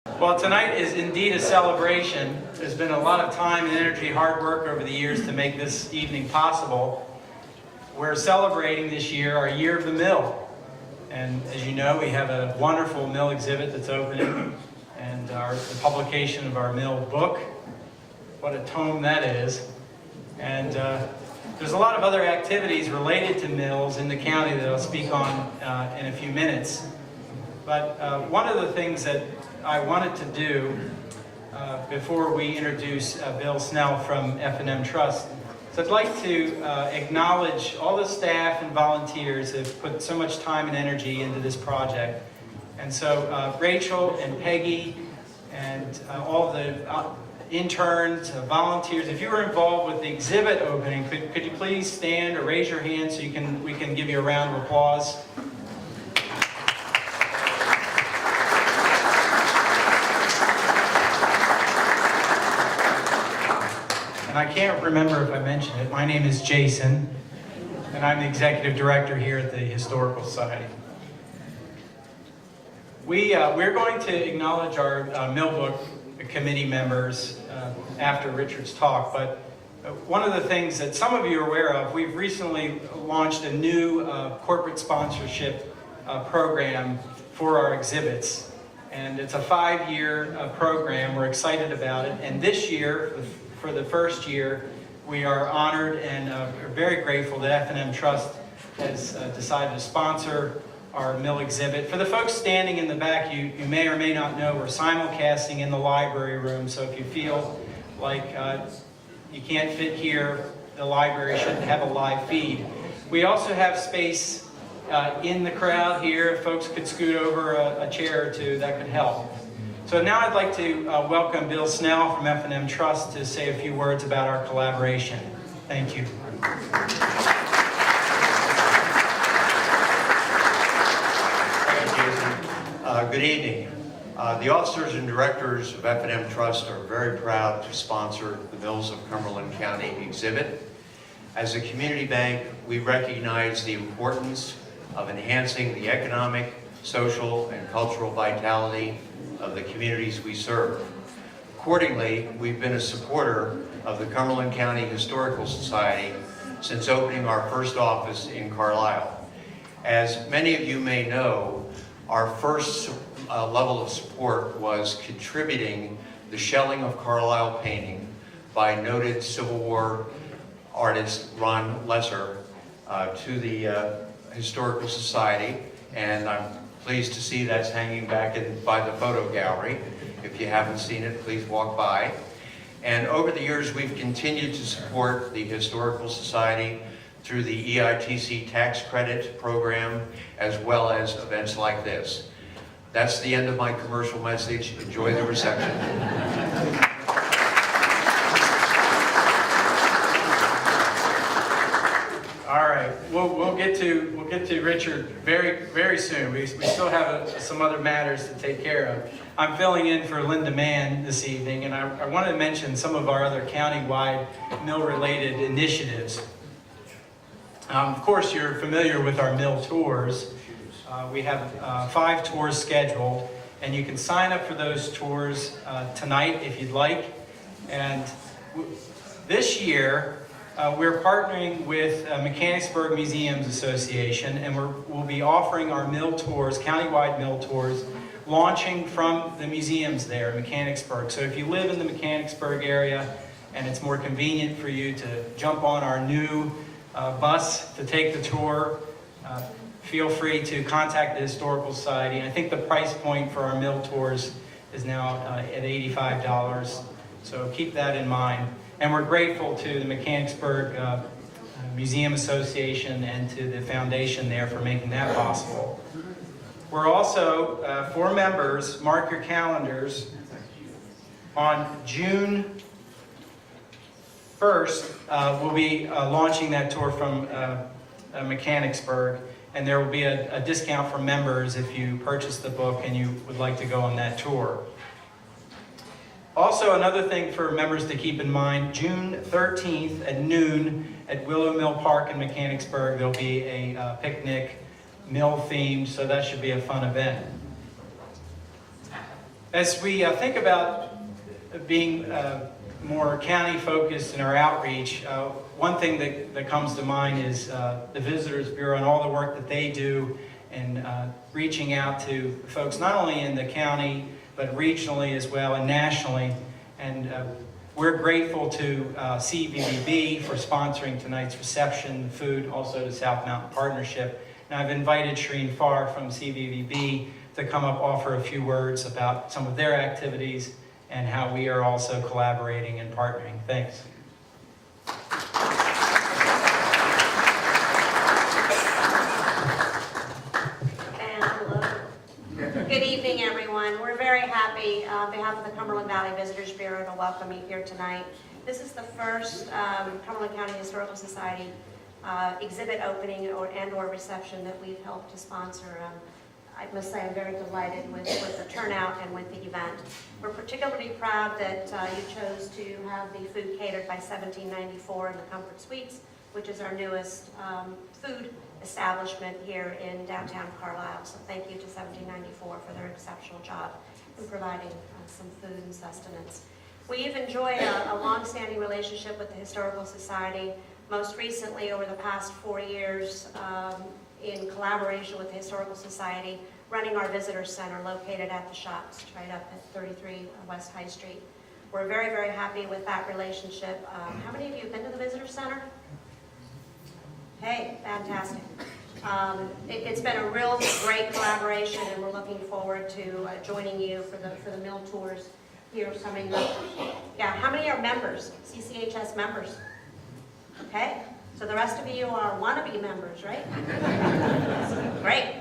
Well, tonight is indeed a celebration. There's been a lot of time and energy, hard work over the years to make this evening possible. We're celebrating this year our Year of the Mill. And as you know, we have a wonderful mill exhibit that's opening, and the publication of our mill book. What a tome that is. And there's a lot of other activities related to mills in the county that I'll speak on in a few minutes. But one of the things that I wanted to do before we introduce Bill Snell from F&M Trust, so I'd like to acknowledge all the staff and volunteers that have put so much time and energy into this project. And so Rachel and Peggy and all the interns, volunteers, if you were involved with the exhibit opening, could you please stand or raise your hand so we can give you a round of applause? And I can't remember if I mentioned it. My name is Jason, and I'm the executive director here at the Historical Society. We're going to acknowledge our mill book committee members after Richard's talk, but one of the things that some of you are aware of, we've recently launched a new corporate sponsorship program for our exhibits. And it's a 5-year program. We're excited about it. And this year, for the first year, we are honored and are very grateful that F&M Trust has decided to sponsor our mill exhibit. For the folks standing in the back, you may or may not know we're simulcasting in the library room, so if you feel like you can't fit here, the library shouldn't have a live feed. We also have space in the crowd here. If folks could scoot over a chair or two, that could help. So now I'd like to welcome Bill Snell from F&M Trust to say a few words about our collaboration. Thank you. Thank you, Jason. Good evening. The officers and directors of F&M Trust are very proud to sponsor the Mills of Cumberland County exhibit. As a community bank, we recognize the importance of enhancing the economic, social, and cultural vitality of the communities we serve. Accordingly, we've been a supporter of the Cumberland County Historical Society since opening our first office in Carlisle. As many of you may know, our first level of support was contributing the shelling of Carlisle painting by noted Civil War artist Ron Lesser to the Historical Society, and I'm pleased to see that's hanging back by the photo gallery. If you haven't seen it, please walk by. And over the years, we've continued to support the Historical Society through the EITC tax credit program, as well as events like this. That's the end of my commercial message. Enjoy the reception. All right, we'll get to Richard very soon. We still have some other matters to take care of. I'm filling in for Linda Mann this evening, and I wanted to mention some of our other county-wide mill-related initiatives. Of course, you're familiar with our mill tours. We have 5 tours scheduled, and you can sign up for those tours tonight if you'd like. And this year, we're partnering with Mechanicsburg Museums Association, and we'll be offering our mill tours, countywide mill tours, launching from the museums there in Mechanicsburg. So if you live in the Mechanicsburg area and it's more convenient for you to jump on our new bus to take the tour, feel free to contact the Historical Society. I think the price point for our mill tours is now at $85, so keep that in mind. And we're grateful to the Mechanicsburg Museum Association and to the foundation there for making that possible. We're also, for members, mark your calendars, on June 1st, we'll be launching that tour from Mechanicsburg, and there will be a discount for members if you purchase the book and you would like to go on that tour. Also, another thing for members to keep in mind, June 13th at noon at Willow Mill Park in Mechanicsburg, there'll be a picnic, mill themed, so that should be a fun event. As we think about being more county focused in our outreach, one thing that comes to mind is the Visitors Bureau and all the work that they do in reaching out to folks not only in the county but regionally as well and nationally. And we're grateful to CVVB for sponsoring tonight's reception, food, also to South Mountain Partnership. And I've invited Shereen Farr from CVVB to come up, offer a few words about some of their activities and how we are also collaborating and partnering. Thanks. And hello. Good evening, everyone. We're very happy on behalf of the Cumberland Valley Visitors Bureau to welcome you here tonight. This is the first Cumberland County Historical Society exhibit opening and/or reception that we've helped to sponsor. I must say I'm very delighted with the turnout and with the event. We're particularly proud that you chose to have the food catered by 1794 in the Comfort Suites, which is our newest food establishment here in downtown Carlisle. So thank you to 1794 for their exceptional job in providing some food and sustenance. We've enjoyed a long-standing relationship with the Historical Society, most recently over the past 4 years in collaboration with the Historical Society, running our visitor center located at the Shops, right up at 33 West High Street. We're very, very happy with that relationship. How many of you have been to the visitor center? Hey, fantastic. It's been a real great collaboration, and we're looking forward to joining you for the mill tours here coming up. Yeah, how many are members, CCHS members? Okay, so the rest of you are wannabe members, right? Great.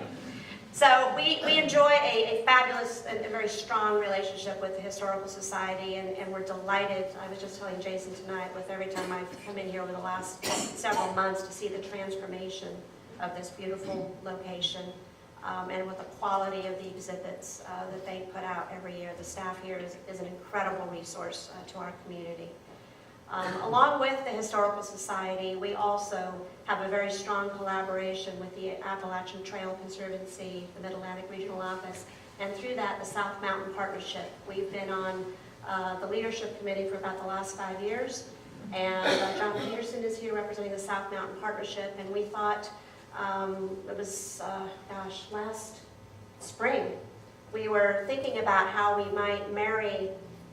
So we enjoy a fabulous and a very strong relationship with the Historical Society, and we're delighted. I was just telling Jason tonight, with every time I've come in here over the last several months, to see the transformation of this beautiful location and with the quality of the exhibits that they put out every year. The staff here is an incredible resource to our community. Along with the Historical Society, we also have a very strong collaboration with the Appalachian Trail Conservancy, the Mid-Atlantic Regional Office, and through that, the South Mountain Partnership. We've been on the leadership committee for about the last 5 years, and John Peterson is here representing the South Mountain Partnership, and we thought it was, last spring, we were thinking about how we might marry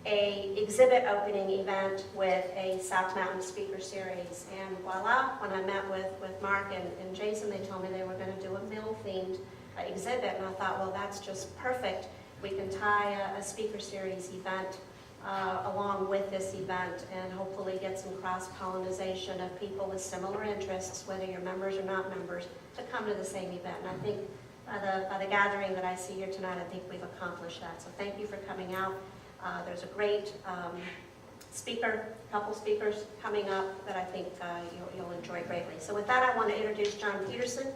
a exhibit opening event with a South Mountain speaker series. And voila, when I met with Mark and Jason, they told me they were going to do a mill-themed exhibit. And I thought, well, that's just perfect. We can tie a speaker series event along with this event and hopefully get some cross-pollination of people with similar interests, whether you're members or not members, to come to the same event. And I think by the gathering that I see here tonight, I think we've accomplished that. So thank you for coming out. There's a great couple speakers coming up that I think you'll enjoy greatly. So with that, I want to introduce John Peterson,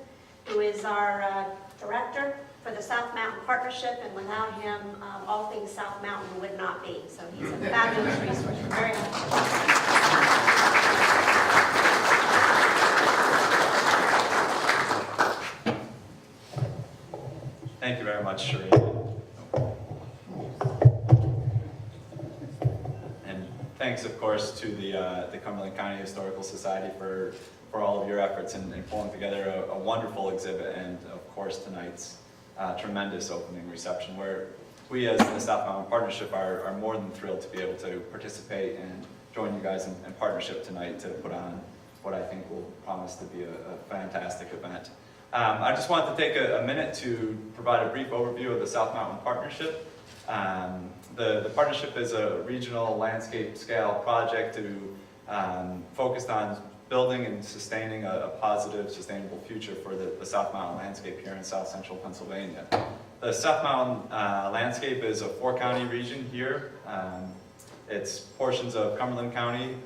who is our director for the South Mountain Partnership, and without him, all things South Mountain would not be. So he's a fabulous resource. We're very happy. Thank you very much, Shereen. And thanks, of course, to the Cumberland County Historical Society for all of your efforts in pulling together a wonderful exhibit, and of course tonight's tremendous opening reception, where we as the South Mountain Partnership are more than thrilled to be able to participate and join you guys in partnership tonight to put on what I think will promise to be a fantastic event. I just wanted to take a minute to provide a brief overview of the South Mountain Partnership. The partnership is a regional landscape scale project focused on building and sustaining a positive, sustainable future for the South Mountain landscape here in South Central Pennsylvania. The South Mountain landscape is a 4-county region here. It's portions of Cumberland County,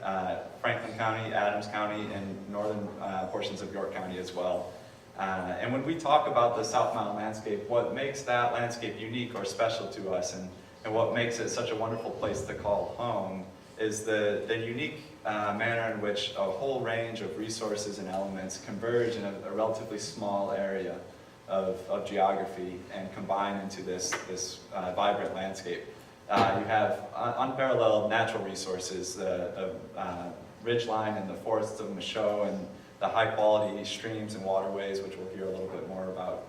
Franklin County, Adams County, and northern portions of York County as well. And when we talk about the South Mountain landscape, what makes that landscape unique or special to us, and what makes it such a wonderful place to call home, is the unique manner in which a whole range of resources and elements converge in a relatively small area. of geography and combine into this vibrant landscape. You have unparalleled natural resources, the ridgeline and the forests of Michaud and the high quality streams and waterways, which we'll hear a little bit more about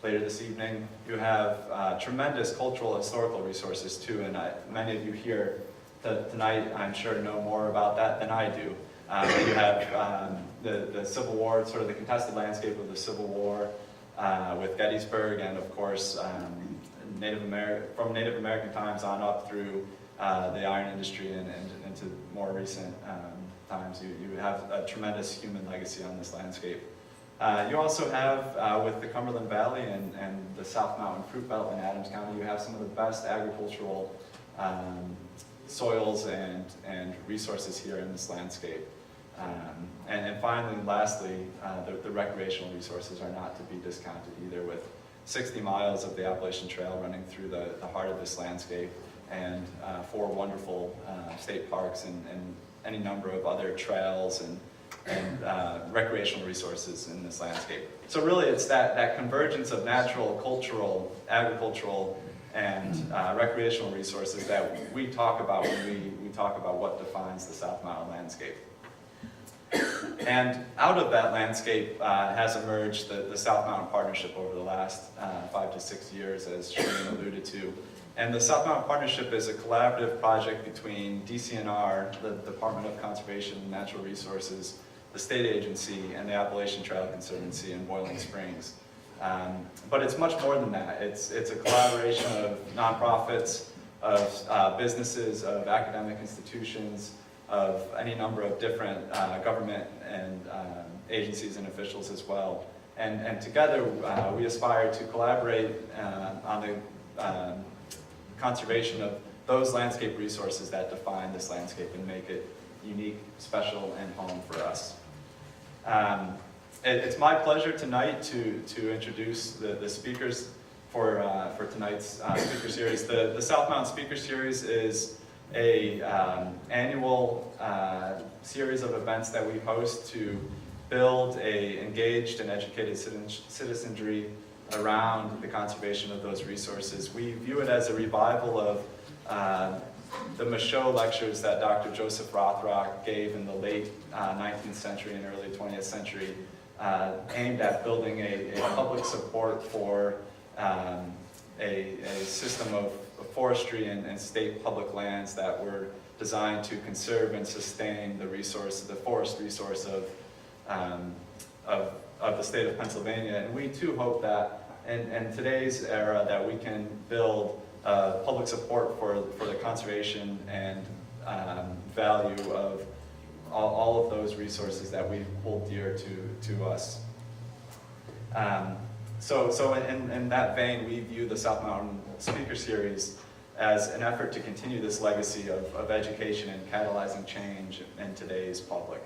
later this evening. You have tremendous cultural and historical resources too, and many of you here tonight, I'm sure, know more about that than I do. You have the Civil War, sort of the contested landscape of the Civil War with Gettysburg, and of course from Native American times on up through the iron industry and into more recent times. You have a tremendous human legacy on this landscape. You also have, with the Cumberland Valley and the South Mountain Fruit Belt in Adams County, you have some of the best agricultural soils and resources here in this landscape. And finally, lastly, the recreational resources are not to be discounted either, with 60 miles of the Appalachian Trail running through the heart of this landscape, and 4 wonderful state parks and any number of other trails and recreational resources in this landscape. So really it's that convergence of natural, cultural, agricultural, and recreational resources that we talk about when we talk about what defines the South Mountain landscape. And out of that landscape has emerged the South Mountain Partnership over the last 5 to 6 years, as Shereen alluded to. And the South Mountain Partnership is a collaborative project between DCNR, the Department of Conservation and Natural Resources, the state agency, and the Appalachian Trail Conservancy in Boiling Springs. But it's much more than that. It's a collaboration of nonprofits, of businesses, of academic institutions, of any number of different government and agencies and officials as well. And together we aspire to collaborate on the conservation of those landscape resources that define this landscape and make it unique, special, and home for us. It's my pleasure tonight to introduce the speakers for tonight's speaker series. The South Mountain Speaker Series is a annual series of events that we host to build a engaged and educated citizenry around the conservation of those resources. We view it as a revival of the Michaud lectures that Dr. Joseph Rothrock gave in the late 19th century and early 20th century, aimed at building a public support for a system of forestry and state public lands that were designed to conserve and sustain the forest resource of the state of Pennsylvania. And we too hope that in today's era that we can build public support for the conservation and value of all of those resources that we hold dear to us. So in that vein, we view the South Mountain Speaker Series as an effort to continue this legacy of education and catalyzing change in today's public.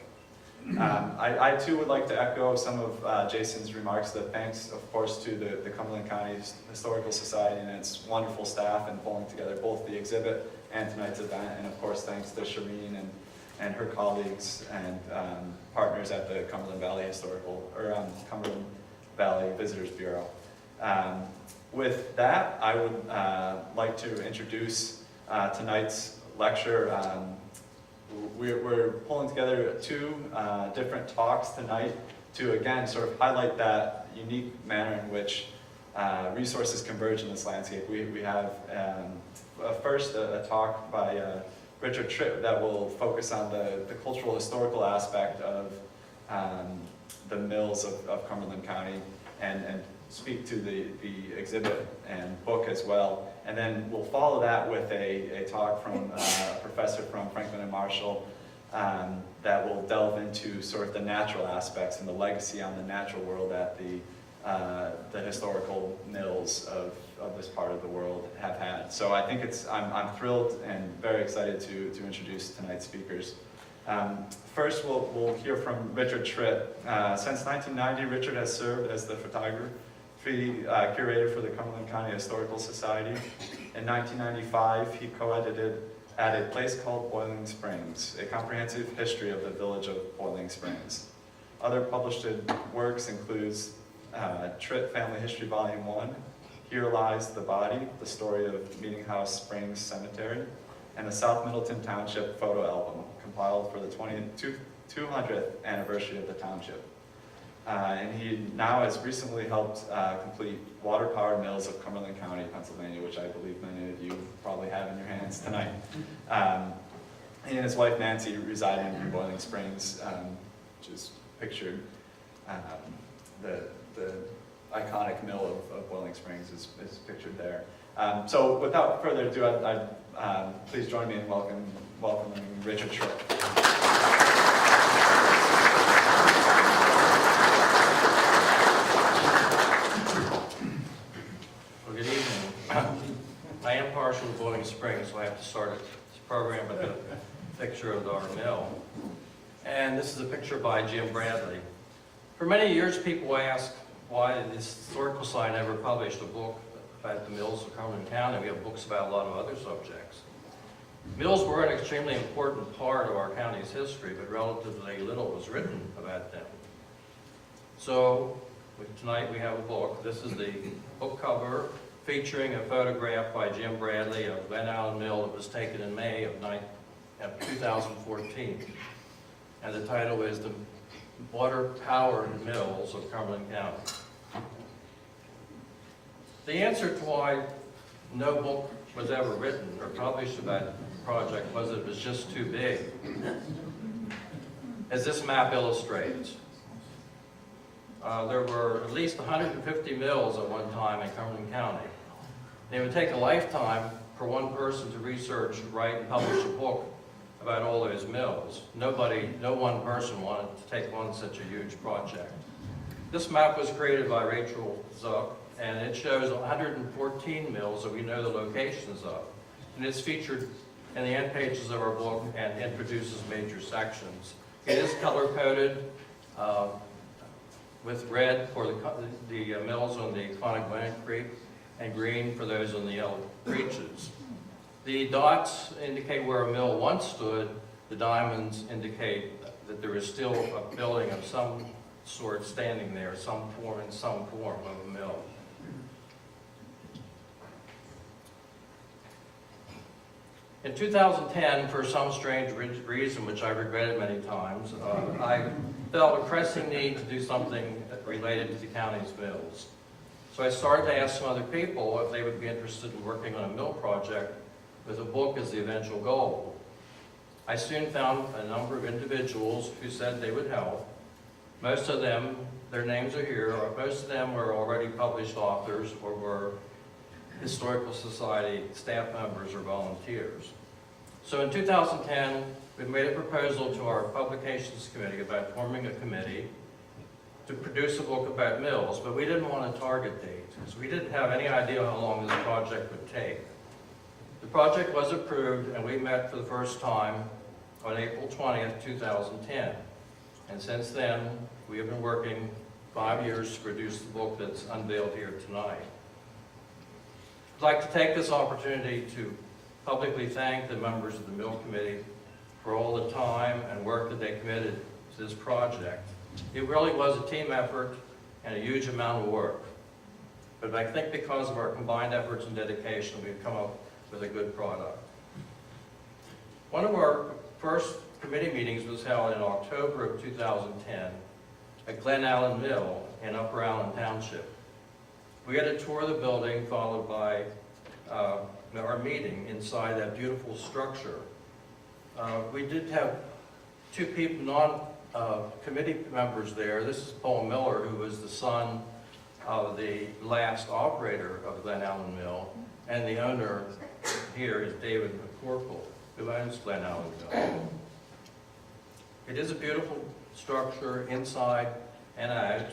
I too would like to echo some of Jason's remarks. The thanks, of course, to the Cumberland County Historical Society and its wonderful staff in pulling together both the exhibit and tonight's event, and of course thanks to Shereen and her colleagues and partners at the Cumberland Valley Visitors Bureau. With that, I would like to introduce tonight's lecture. We're pulling together 2 different talks tonight to, again, sort of highlight that unique manner in which resources converge in this landscape. We have first a talk by Richard Tritt that will focus on the cultural historical aspect of the mills of Cumberland County and speak to the exhibit and book as well. And then we'll follow that with a talk from a professor from Franklin and Marshall that will delve into sort of the natural aspects and the legacy on the natural world that the historical mills of this part of the world have had. So I think I'm thrilled and very excited to introduce tonight's speakers. First, we'll hear from Richard Tritt. Since 1990, Richard has served as the photography curator for the Cumberland County Historical Society. In 1995, he co-edited At a Place Called Boiling Springs, a comprehensive history of the village of Boiling Springs. Other published works includes Tritt Family History Volume 1, Here Lies the Body, the story of Meeting House Springs Cemetery, and the South Middleton Township photo album, compiled for the 200th anniversary of the township. And he now has recently helped complete water-powered mills of Cumberland County, Pennsylvania, which I believe many of you probably have in your hands tonight. He and his wife Nancy reside in Boiling Springs, which is pictured. The iconic mill of Boiling Springs is pictured there. So without further ado, please join me in welcoming Richard Tritt. Well, good evening. I am partial to Boiling Springs, so I have to start this program with a picture of our mill. And this is a picture by Jim Bradley. For many years, people ask why the Historical Society never published a book about the mills of Cumberland County. We have books about a lot of other subjects. Mills were an extremely important part of our county's history, but relatively little was written about them. So tonight we have a book. This is the book cover featuring a photograph by Jim Bradley of Glen Allen Mill that was taken in May of 2014. And the title is The Water-Powered Mills of Cumberland County. The answer to why no book was ever written or published about the project was that it was just too big. As this map illustrates, there were at least 150 mills at one time in Cumberland County. It would take a lifetime for one person to research, write, and publish a book about all those mills. No one person wanted to take on such a huge project. This map was created by Rachel Zuck, and it shows 114 mills that we know the locations of. And it's featured in the end pages of our book and introduces major sections. It is color-coded with red for the mills on the iconic Gwinnett Creek and green for those on the Yellow Breeches. The dots indicate where a mill once stood. The diamonds indicate that there is still a building of some sort standing there, in some form of a mill. In 2010, for some strange reason, which I regretted many times, I felt a pressing need to do something related to the county's mills. So I started to ask some other people if they would be interested in working on a mill project with a book as the eventual goal. I soon found a number of individuals who said they would help. Most of them, their names are here, most of them were already published authors or were Historical Society staff members or volunteers. So in 2010, we made a proposal to our Publications Committee about forming a committee to produce a book about mills, but we didn't want a target date, so we didn't have any idea how long this project would take. The project was approved, and we met for the first time on April 20th, 2010. And since then, we have been working 5 years to produce the book that's unveiled here tonight. I'd like to take this opportunity to publicly thank the members of the Mill Committee for all the time and work that they committed to this project. It really was a team effort and a huge amount of work. But I think because of our combined efforts and dedication, we've come up with a good product. One of our first committee meetings was held in October of 2010 at Glen Allen Mill in Upper Allen Township. We had a tour of the building followed by our meeting inside that beautiful structure. We did have two people, non-committee members there. This is Paul Miller, who was the son of the last operator of Glen Allen Mill, and the owner here is David McCorkle, who owns Glen Allen Mill. It is a beautiful structure inside and out.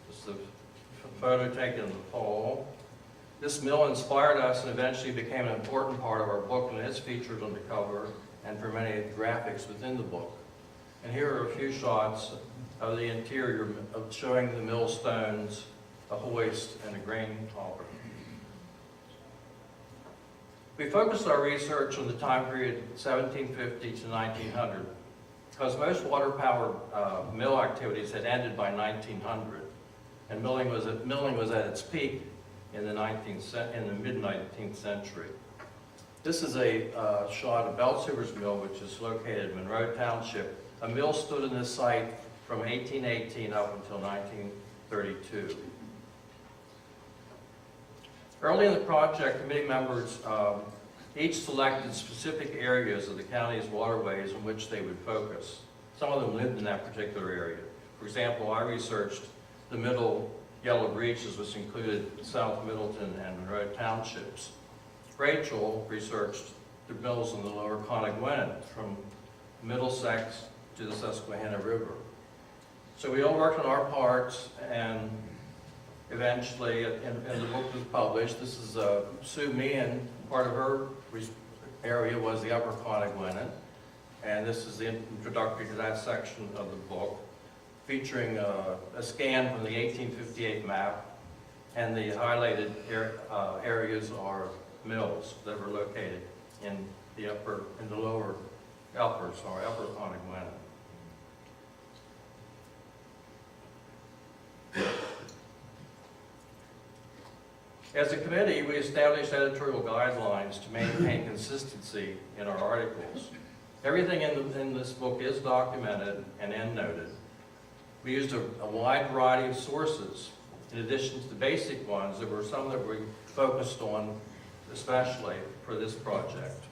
This is a photo taken in the fall. This mill inspired us and eventually became an important part of our book, and it's featured on the cover and for many of the graphics within the book. And here are a few shots of the interior of showing the mill stones, a hoist, and a grain hopper. We focused our research on the time period 1750 to 1900 because most water-powered mill activities had ended by 1900. and milling was at its peak in the mid-19th century. This is a shot of Beltzhoover's Mill, which is located in Monroe Township. A mill stood in this site from 1818 up until 1932. Early in the project, committee members each selected specific areas of the county's waterways in which they would focus. Some of them lived in that particular area. For example, I researched the middle Yellow Breaches, which included South Middleton and Monroe Townships. Rachel researched the mills in the lower Conagwinet, from Middlesex to the Susquehanna River. So we all worked on our parts, and eventually, and the book was published. This is Sue Meehan. Part of her area was the upper Conagwinet, and this is the introductory to that section of the book, featuring a scan from the 1858 map, and the highlighted areas are mills that were located in the upper Conagwinet. As a committee, we established editorial guidelines to maintain consistency in our articles. Everything in this book is documented and endnoted. We used a wide variety of sources. In addition to the basic ones, there were some that we focused on especially for this project.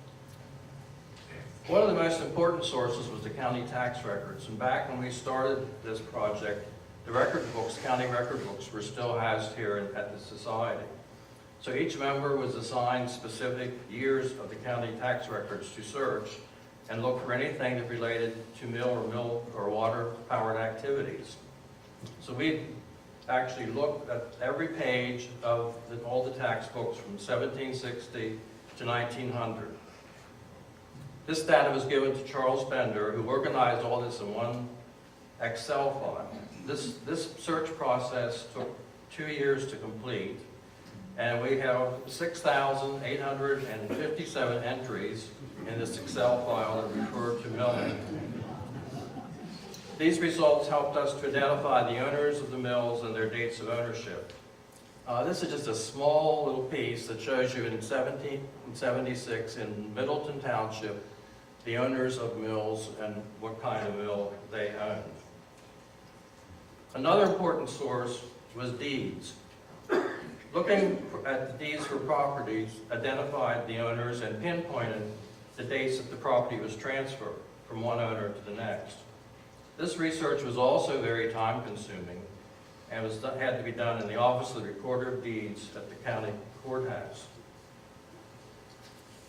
One of the most important sources was the county tax records. And back when we started this project, the record books, county record books, were still housed here at the Society. So each member was assigned specific years of the county tax records to search and look for anything that related to mill or water-powered activities. So we actually looked at every page of all the tax books from 1760 to 1900. This data was given to Charles Bender, who organized all this in one Excel file. This search process took 2 years to complete, and we have 6,857 entries in this Excel file that refer to milling. These results helped us to identify the owners of the mills and their dates of ownership. This is just a small little piece that shows you in 1776 in Middleton Township the owners of mills and what kind of mill they owned. Another important source was deeds. Looking at the deeds for properties identified the owners and pinpointed the dates that the property was transferred from one owner to the next. This research was also very time-consuming and had to be done in the Office of the Recorder of Deeds at the county courthouse.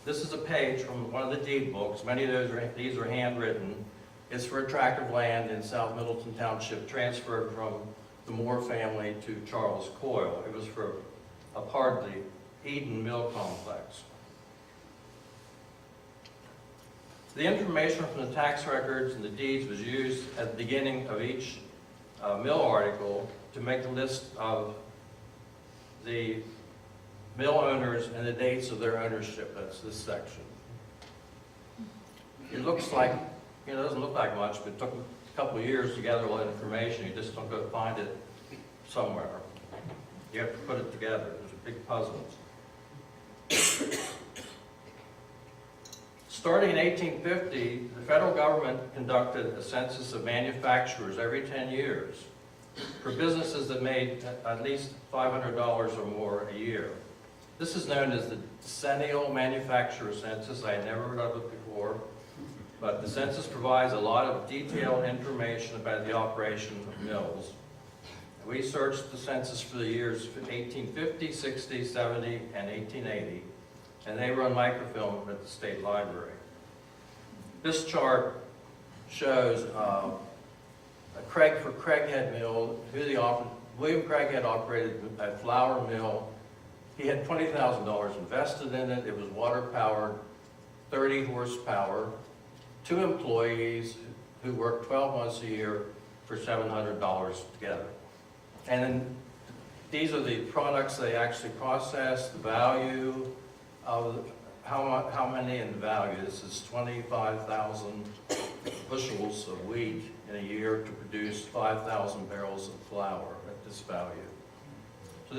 This is a page from one of the deed books. Many of these are handwritten. It's for a tract of land in South Middleton Township transferred from the Moore family to Charles Coyle. It was for a part of the Eden Mill Complex. The information from the tax records and the deeds was used at the beginning of each mill article to make a list of the mill owners and the dates of their ownership. That's this section. It looks like, it doesn't look like much, but it took a couple of years to gather all that information. You just don't go find it somewhere. You have to put it together. There's a big puzzle. Starting in 1850, the federal government conducted a census of manufacturers every 10 years for businesses that made at least $500 or more a year. This is known as the Decennial Manufacturer Census. I had never heard of it before, but the census provides a lot of detailed information about the operation of mills. We searched the census for the years 1850, 60, 70, and 1880, and they were on microfilm at the State Library. This chart shows Craighead Mill, William Craighead operated a flour mill. He had $20,000 invested in it. It was water-powered, 30 horsepower, 2 employees who worked 12 months a year for $700 together. And then these are the products they actually processed, the value of how many in the value. This is 25,000 bushels of wheat in a year to produce 5,000 barrels of flour. this value. So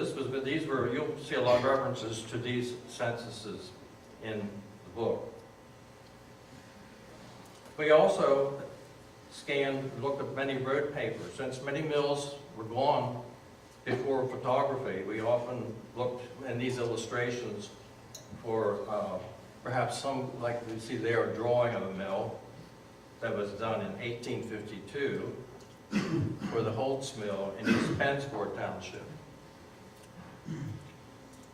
you'll see a lot of references to these censuses in the book. We also looked at many road papers. Since many mills were gone before photography, we often looked in these illustrations for perhaps some, like we see there, a drawing of a mill that was done in 1852 for the Holtz Mill in East Pennsford Township.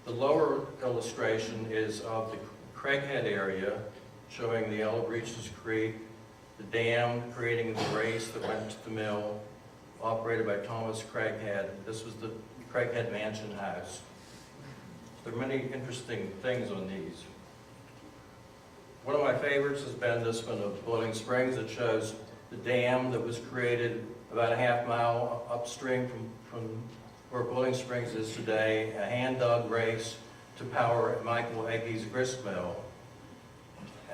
The lower illustration is of the Craighead area, showing the Yellow Breeches Creek, the dam creating the race that went to the mill, operated by Thomas Craighead. This was the Craighead Mansion House. There are many interesting things on these. One of my favorites has been this one of Boiling Springs that shows the dam that was created about a half-mile upstream from where Boiling Springs is today, a hand-dug race to power Michael Egge's grist mill.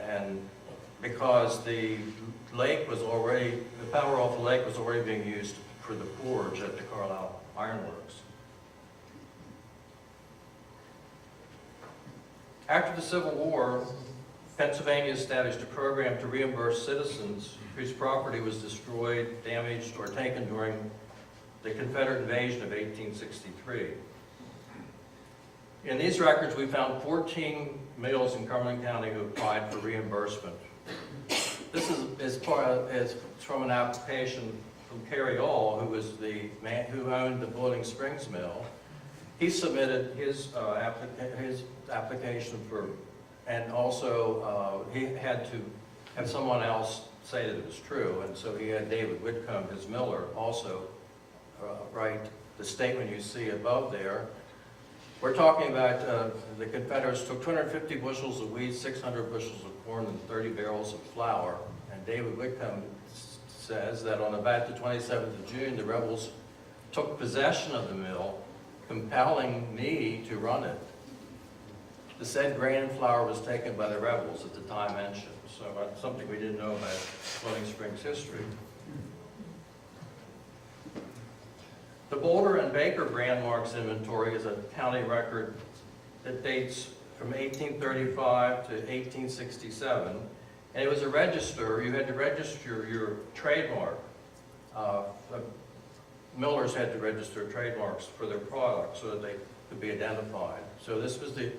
And because the power off the lake was already being used for the forge at the Carlisle Ironworks. After the Civil War, Pennsylvania established a program to reimburse citizens whose property was destroyed, damaged, or taken during the Confederate invasion of 1863. In these records, we found 14 mills in Cumberland County who applied for reimbursement. This is from an application from Kerry All, who was the man who owned the Boiling Springs Mill. He submitted his application for, and also he had to have someone else say that it was true, and so he had David Whitcomb, his miller, also write the statement you see above there. We're talking about the Confederates took 250 bushels of wheat, 600 bushels of corn, and 30 barrels of flour. And David Whitcomb says that on about the 27th of June, the rebels took possession of the mill, compelling me to run it. The said grain and flour was taken by the rebels at the time mentioned. So that's something we didn't know about Boiling Springs history. The Boulder and Baker brand marks inventory is a county record that dates from 1835 to 1867. And it was a register. You had to register your trademark. Millers had to register trademarks for their products so that they could be identified. So this was the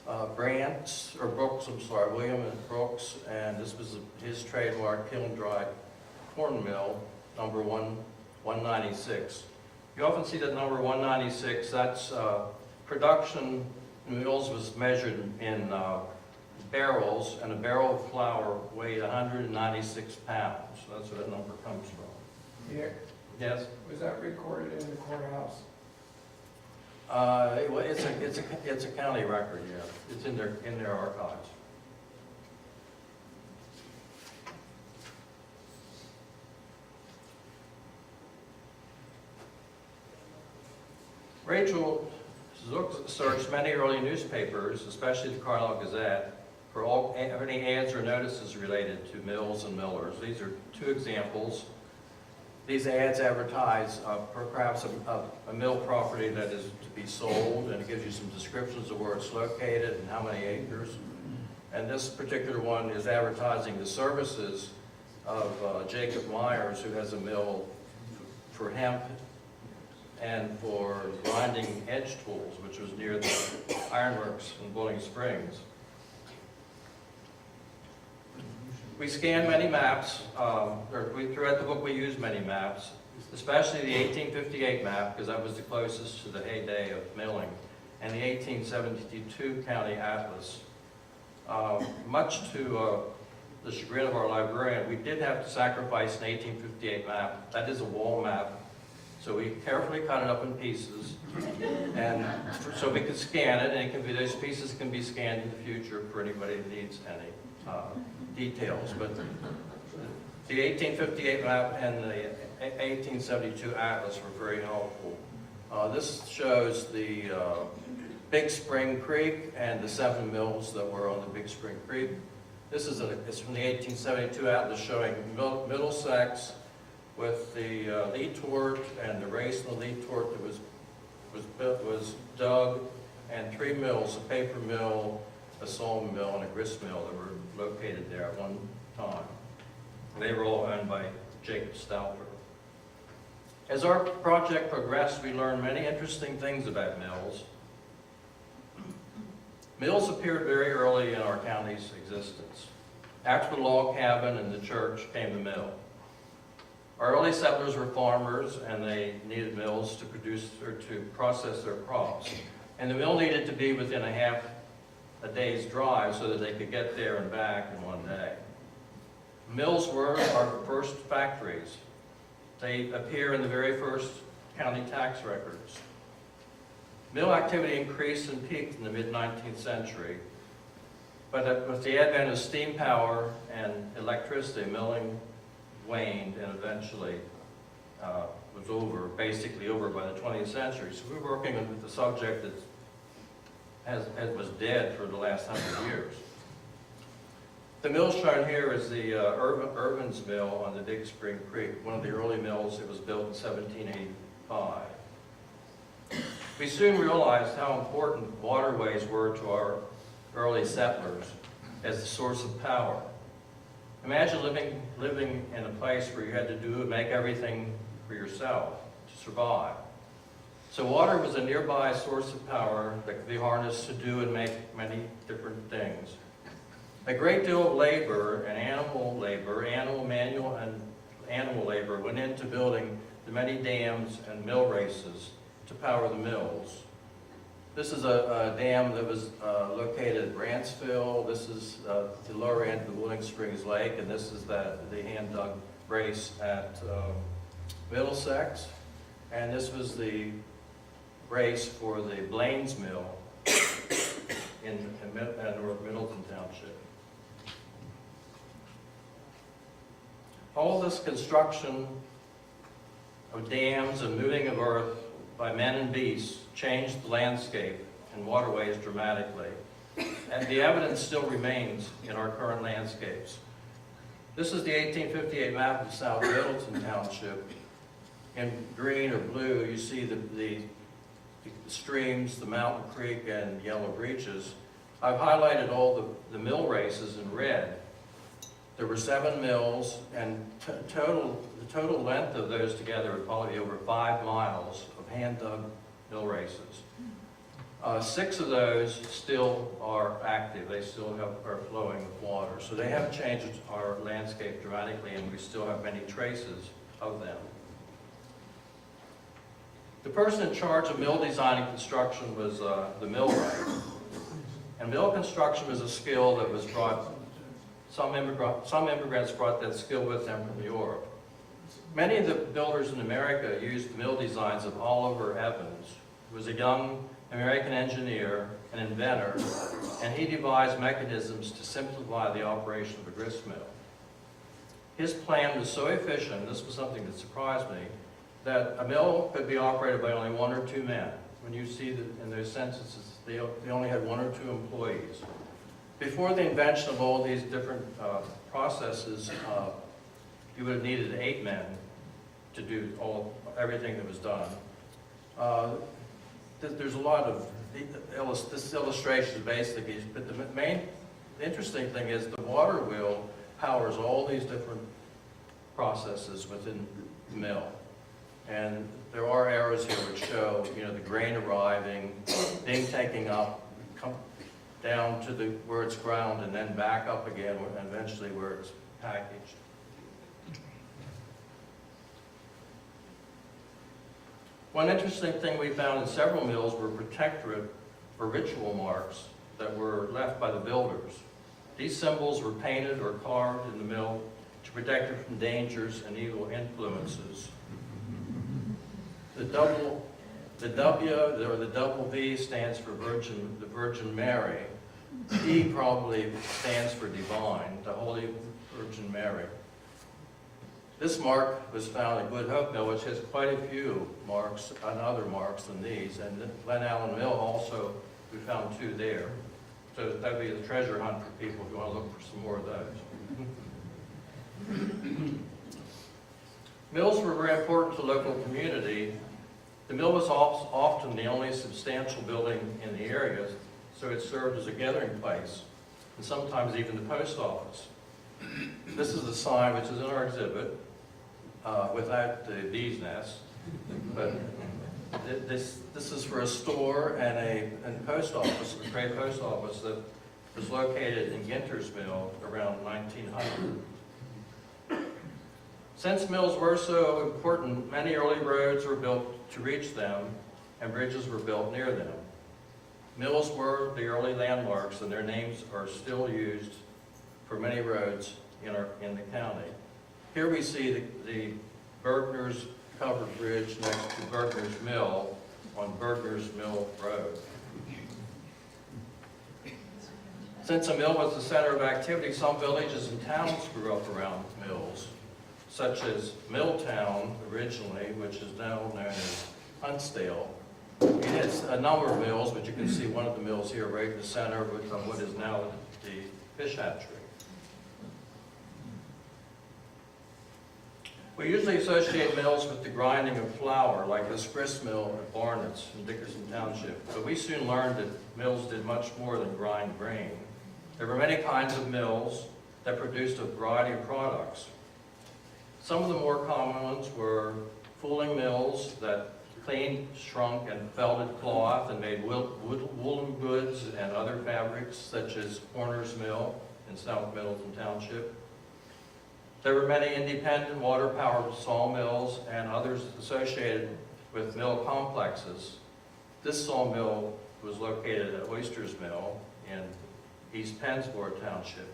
William and Brooks, and this was his trademark, kiln-dried corn mill, number 196. You often see that number 196, that's production mills was measured in barrels, and a barrel of flour weighed 196 pounds. So that's where that number comes from. Yeah. Yes? Was that recorded in the courthouse? It's a county record, yeah. It's in their archives. Rachel Zook searched many early newspapers, especially the Carlisle Gazette, for any ads or notices related to mills and millers. These are two examples. These ads advertise perhaps a mill property that is to be sold, and it gives you some descriptions of where it's located and how many acres. And this particular one is advertising the services of Jacob Myers, who has a mill for hemp and for grinding edge tools, which was near the ironworks in Boiling Springs. We scanned many maps, throughout the book we used many maps, especially the 1858 map, because that was the closest to the heyday of milling, and the 1872 county atlas. Much to the chagrin of our librarian, we did have to sacrifice an 1858 map. That is a wall map. So we carefully cut it up in pieces, and so we could scan it, and those pieces can be scanned in the future for anybody that needs any details. But the 1858 map and the 1872 atlas were very helpful. This shows the Big Spring Creek and the 7 mills that were on the Big Spring Creek. This is it's from the 1872 atlas showing Middlesex, with the lead tort and the race and the lead tort that was dug, and 3 mills, a paper mill, a sawmill mill, and a grist mill that were located there at one time. They were all owned by Jacob Stauffer. As our project progressed, we learned many interesting things about mills. Mills appeared very early in our county's existence. After the log cabin and the church came the mill. Our early settlers were farmers, and they needed mills to produce or to process their crops. And the mill needed to be within a day's drive so that they could get there and back in one day. Mills were our first factories. They appear in the very first county tax records. Mill activity increased and peaked in the mid-19th century, but with the advent of steam power and electricity, milling waned and eventually was over, basically over by the 20th century. So we're working on the subject that was dead for the last 100 years. The mill shown here is the Irvin's Mill on the Dig Spring Creek, one of the early mills. It was built in 1785. We soon realized how important waterways were to our early settlers as a source of power. Imagine living in a place where you had to make everything for yourself to survive. So water was a nearby source of power that could be harnessed to do and make many different things. A great deal of labor and animal manual and animal labor went into building the many dams and mill races to power the mills. This is a dam that was located at Rantsville. This is the lower end of the Willing Springs Lake, and this is the hand-dug race at Middlesex. And this was the race for the Blaines Mill in North Middleton Township. All this construction of dams and moving of earth by men and beasts changed the landscape and waterways dramatically. And the evidence still remains in our current landscapes. This is the 1858 map of South Middleton Township. In green or blue, you see the streams, the Mountain Creek and Yellow Breeches. I've highlighted all the mill races in red. There were 7 mills, and the total length of those together would probably be over 5 miles of hand-dug mill races. 6 of those still are active. They still are flowing with water. So they have changed our landscape dramatically, and we still have many traces of them. The person in charge of mill design and construction was the millwright. And mill construction was a skill that was brought, some immigrants brought that skill with them from Europe. Many of the builders in America used the mill designs of Oliver Evans, who was a young American engineer and inventor, and he devised mechanisms to simplify the operation of a grist mill. His plan was so efficient, this was something that surprised me, that a mill could be operated by only 1 or 2 men. When you see that in their censuses, they only had 1 or 2 employees. Before the invention of all these different processes, you would have needed 8 men to do everything that was done. There's a lot of, this illustration is basically, but the interesting thing is the water wheel powers all these different processes within the mill. And there are arrows here which show, the grain arriving, being taken up, come down to where it's ground, and then back up again, and eventually where it's packaged. One interesting thing we found in several mills were protectorate or ritual marks that were left by the builders. These symbols were painted or carved in the mill to protect it from dangers and evil influences. The double V stands for the Virgin Mary. D probably stands for divine, the Holy Virgin Mary. This mark was found at Good Hope Mill, which has quite a few marks and other marks than these. And Glen Allen Mill also, we found 2 there. So that would be a treasure hunt for people who want to look for some more of those. Mills were very important to the local community. The mill was often the only substantial building in the area, so it served as a gathering place, and sometimes even the post office. This is the sign which is in our exhibit, without the bee's nest, but this is for a store and a post office, a great post office that was located in Gintersville around 1900. Since mills were so important, many early roads were built to reach them, and bridges were built near them. Mills were the early landmarks, and their names are still used for many roads in the county. Here we see the Bergner's covered bridge next to Bergner's Mill on Bergner's Mill Road. Since a mill was the center of activity, some villages and towns grew up around mills, such as Milltown originally, which is now known as Huntsdale. It has a number of mills, but you can see one of the mills here right in the center of what is now the fish hatchery. We usually associate mills with the grinding of flour, like this grist mill at Barnett's in Dickerson Township, but we soon learned that mills did much more than grind grain. There were many kinds of mills that produced a variety of products. Some of the more common ones were fulling mills that cleaned, shrunk, and felted cloth and made woolen goods and other fabrics, such as Horner's Mill in South Middleton Township. There were many independent water-powered sawmills and others associated with mill complexes. This sawmill was located at Oyster's Mill in East Pennsboro Township.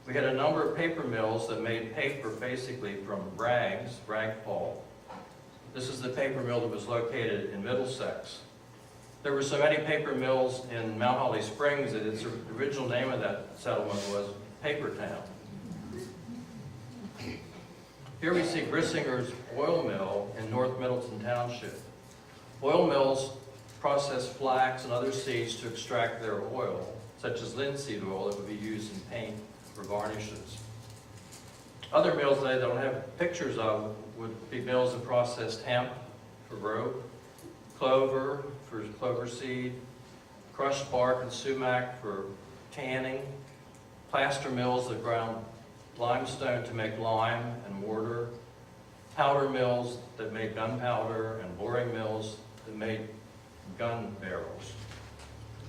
We had a number of paper mills that made paper basically from rags, rag pulp. This is the paper mill that was located in Middlesex. There were so many paper mills in Mount Holly Springs that its original name of that settlement was Paper Town. Here we see Grissinger's oil mill in North Middleton Township. Oil mills process flax and other seeds to extract their oil, such as linseed oil that would be used in paint or varnishes. Other mills that I don't have pictures of would be mills that processed hemp for rope, clover for clover seed, crushed bark and sumac for tanning, plaster mills that ground limestone to make lime and mortar, powder mills that made gunpowder, and boring mills that made gun barrels.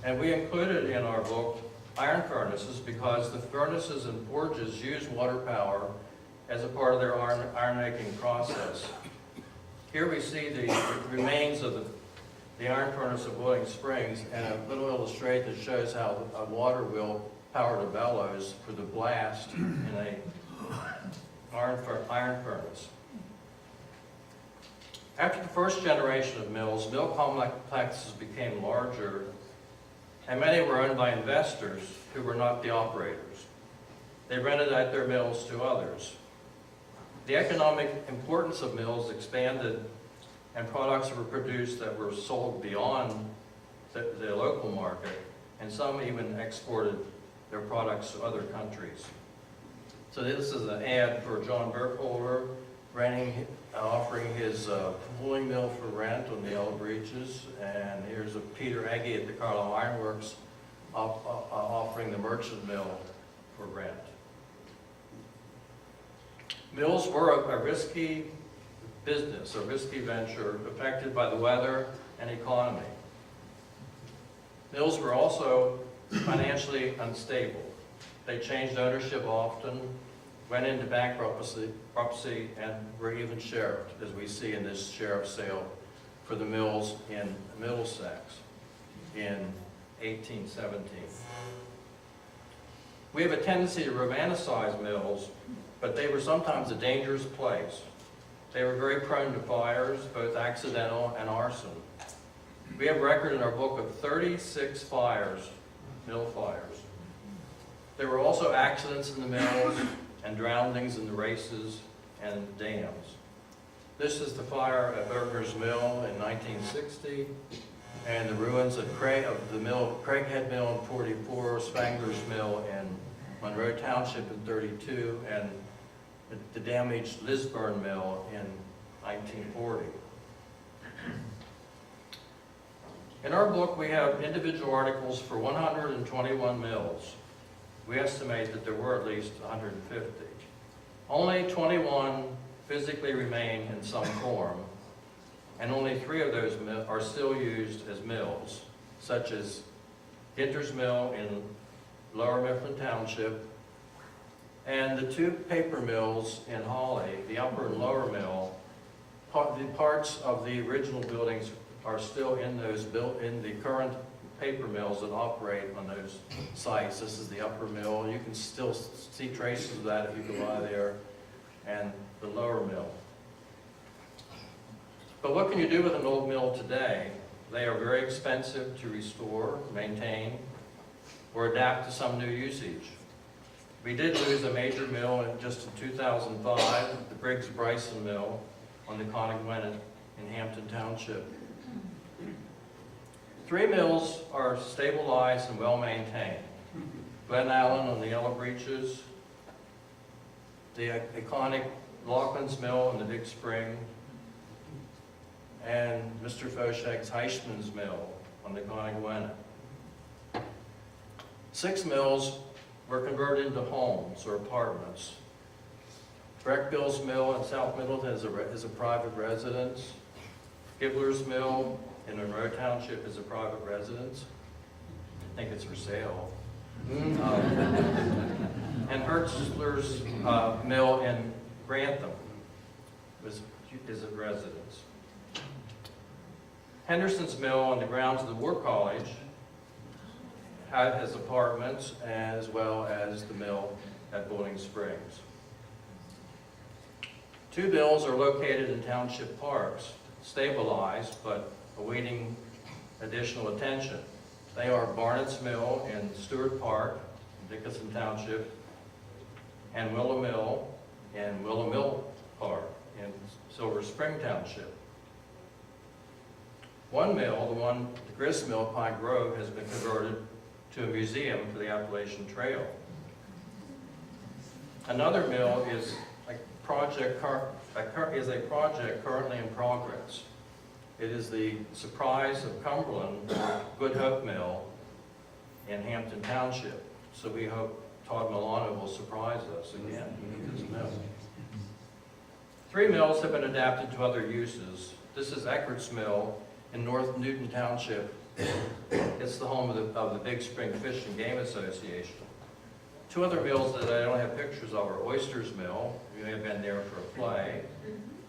And we included in our book iron furnaces because the furnaces and forges use water power as a part of their iron making process. Here we see the remains of the iron furnace of Willing Springs and a little illustration that shows how a water wheel powered a bellows for the blast in a iron furnace. After the first generation of mills, mill complexes became larger, and many were owned by investors who were not the operators. They rented out their mills to others. The economic importance of mills expanded, and products were produced that were sold beyond the local market, and some even exported their products to other countries. So this is an ad for John Burkholder offering his pulling mill for rent on the Yellow Breeches, and here's a Peter Egge at the Carlisle Iron Works offering the merchant mill for rent. Mills were a risky business, a risky venture affected by the weather and economy. Mills were also financially unstable. They changed ownership often, went into bankruptcy, and were even sheriffed, as we see in this sheriff sale for the mills in Middlesex in 1817. We have a tendency to romanticize mills, but they were sometimes a dangerous place. They were very prone to fires, both accidental and arson. We have record in our book of 36 fires, mill fires. There were also accidents in the mills and drownings in the races and dams. This is the fire at Bergner's Mill in 1960, and the ruins of Craighead Mill in 44, Spangler's Mill in Monroe Township in 32, and the damaged Lisburn Mill in 1940. In our book, we have individual articles for 121 mills. We estimate that there were at least 150. Only 21 physically remain in some form, and only 3 of those are still used as mills, such as Ginter's Mill in Lower Mifflin Township, and the 2 paper mills in Hawley, the upper and lower mill. The parts of the original buildings are still in the current paper mills that operate on those sites. This is the upper mill. You can still see traces of that if you go by there, and the lower mill. But what can you do with an old mill today? They are very expensive to restore, maintain, or adapt to some new usage. We did lose a major mill just in 2005, the Briggs Bryson Mill on the Conagwinet in Hampton Township. 3 mills are stabilized and well maintained. Glen Allen on the Yellow Breeches, the iconic Laughlin's Mill in the Big Spring, and Mr. Foshek's Heishman's Mill on the Conagwinet. 6 mills were converted into homes or apartments. Breckbill's Mill in South Middleton is a private residence. Gibbler's Mill in Monroe Township is a private residence. I think it's for sale. And Hertzler's Mill in Grantham is a residence. Henderson's Mill on the grounds of the War College has apartments, as well as the mill at Bowling Springs. 2 mills are located in township parks, stabilized but awaiting additional attention. They are Barnett's Mill in Stewart Park, Dickinson Township, and Willow Mill in Willow Mill Park in Silver Spring Township. 1 mill, the Grist Mill, Pine Grove, has been converted to a museum for the Appalachian Trail. Another mill is a project currently in progress. It is the Surprise of Cumberland, Good Hope Mill in Hampton Township. So we hope Todd Milano will surprise us again with his mill. 3 mills have been adapted to other uses. This is Eckert's Mill in North Newton Township. It's the home of the Big Spring Fish and Game Association. 2 other mills that I don't have pictures of are Oyster's Mill, you may have been there for a play,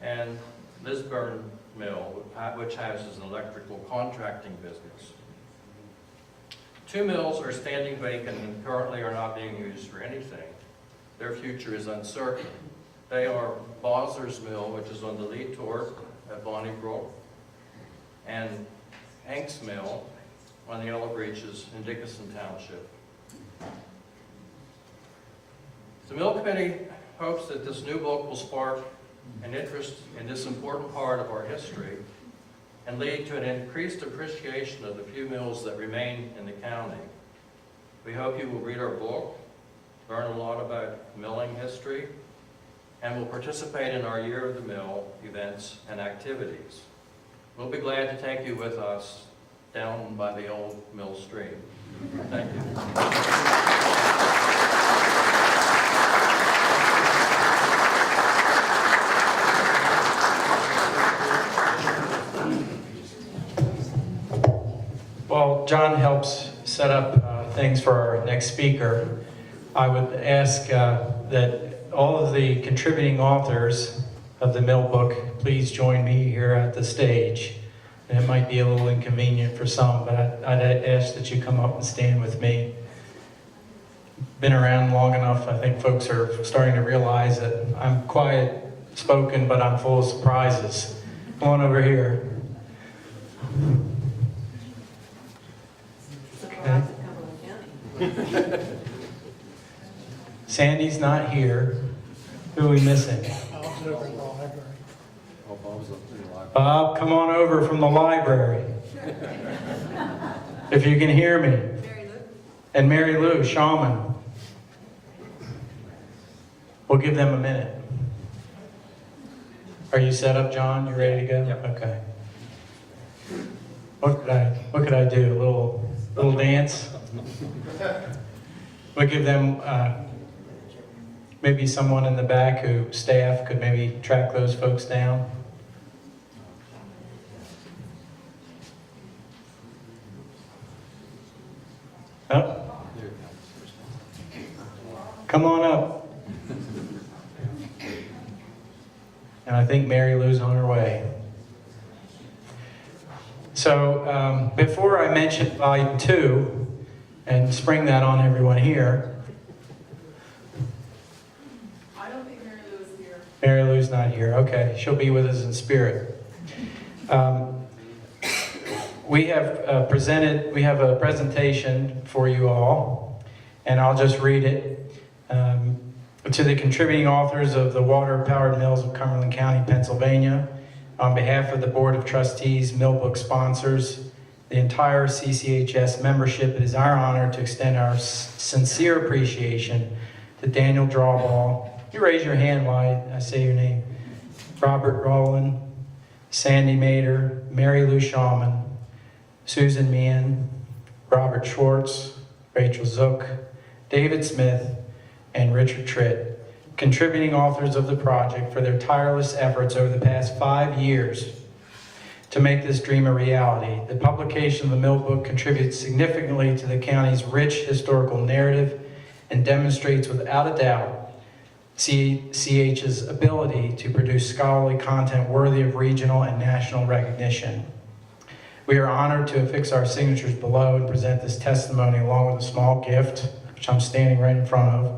and Lisburn Mill, which houses an electrical contracting business. 2 mills are standing vacant and currently are not being used for anything. Their future is uncertain. They are Bosler's Mill, which is on the Lee Torque at Bonnybrook, and Hank's Mill on the Yellow Breeches in Dickinson Township. The Mill Committee hopes that this new book will spark an interest in this important part of our history and lead to an increased appreciation of the few mills that remain in the county. We hope you will read our book, learn a lot about milling history, and will participate in our Year of the Mill events and activities. We'll be glad to take you with us down by the old mill stream. Thank you. Well, John helps set up things for our next speaker. I would ask that all of the contributing authors of the mill book please join me here at the stage. And it might be a little inconvenient for some, but I'd ask that you come up and stand with me. Been around long enough, I think folks are starting to realize that I'm quiet spoken, but I'm full of surprises. Come on over here. Okay. Sandy's not here. Who are we missing? Bob's over in the library. Bob, come on over from the library. If you can hear me. And Mary Lou, Shaman. We'll give them a minute. Are you set up, John? You ready to go? Yep. Okay. What could I do? A little dance? We'll give them, maybe someone in the back who, staff, could maybe track those folks down. Up. Come on up. And I think Mary Lou's on her way. So before I mention volume 2 and spring that on everyone here, I don't think Mary Lou is here. Mary Lou's not here. Okay, she'll be with us in spirit. We have a presentation for you all, and I'll just read it. To the contributing authors of the Water-Powered Mills of Cumberland County, Pennsylvania, on behalf of the Board of Trustees, mill book sponsors, the entire CCHS membership, it is our honor to extend our sincere appreciation to Daniel Drawball. You raise your hand while I say your name. Robert Rowland, Sandy Mader, Mary Lou Shawman, Susan Meehan, Robert Schwartz, Rachel Zook, David Smith, and Richard Tritt, contributing authors of the project, for their tireless efforts over the past 5 years to make this dream a reality. The publication of the mill book contributes significantly to the county's rich historical narrative and demonstrates without a doubt CH's ability to produce scholarly content worthy of regional and national recognition. We are honored to affix our signatures below and present this testimony along with a small gift, which I'm standing right in front of,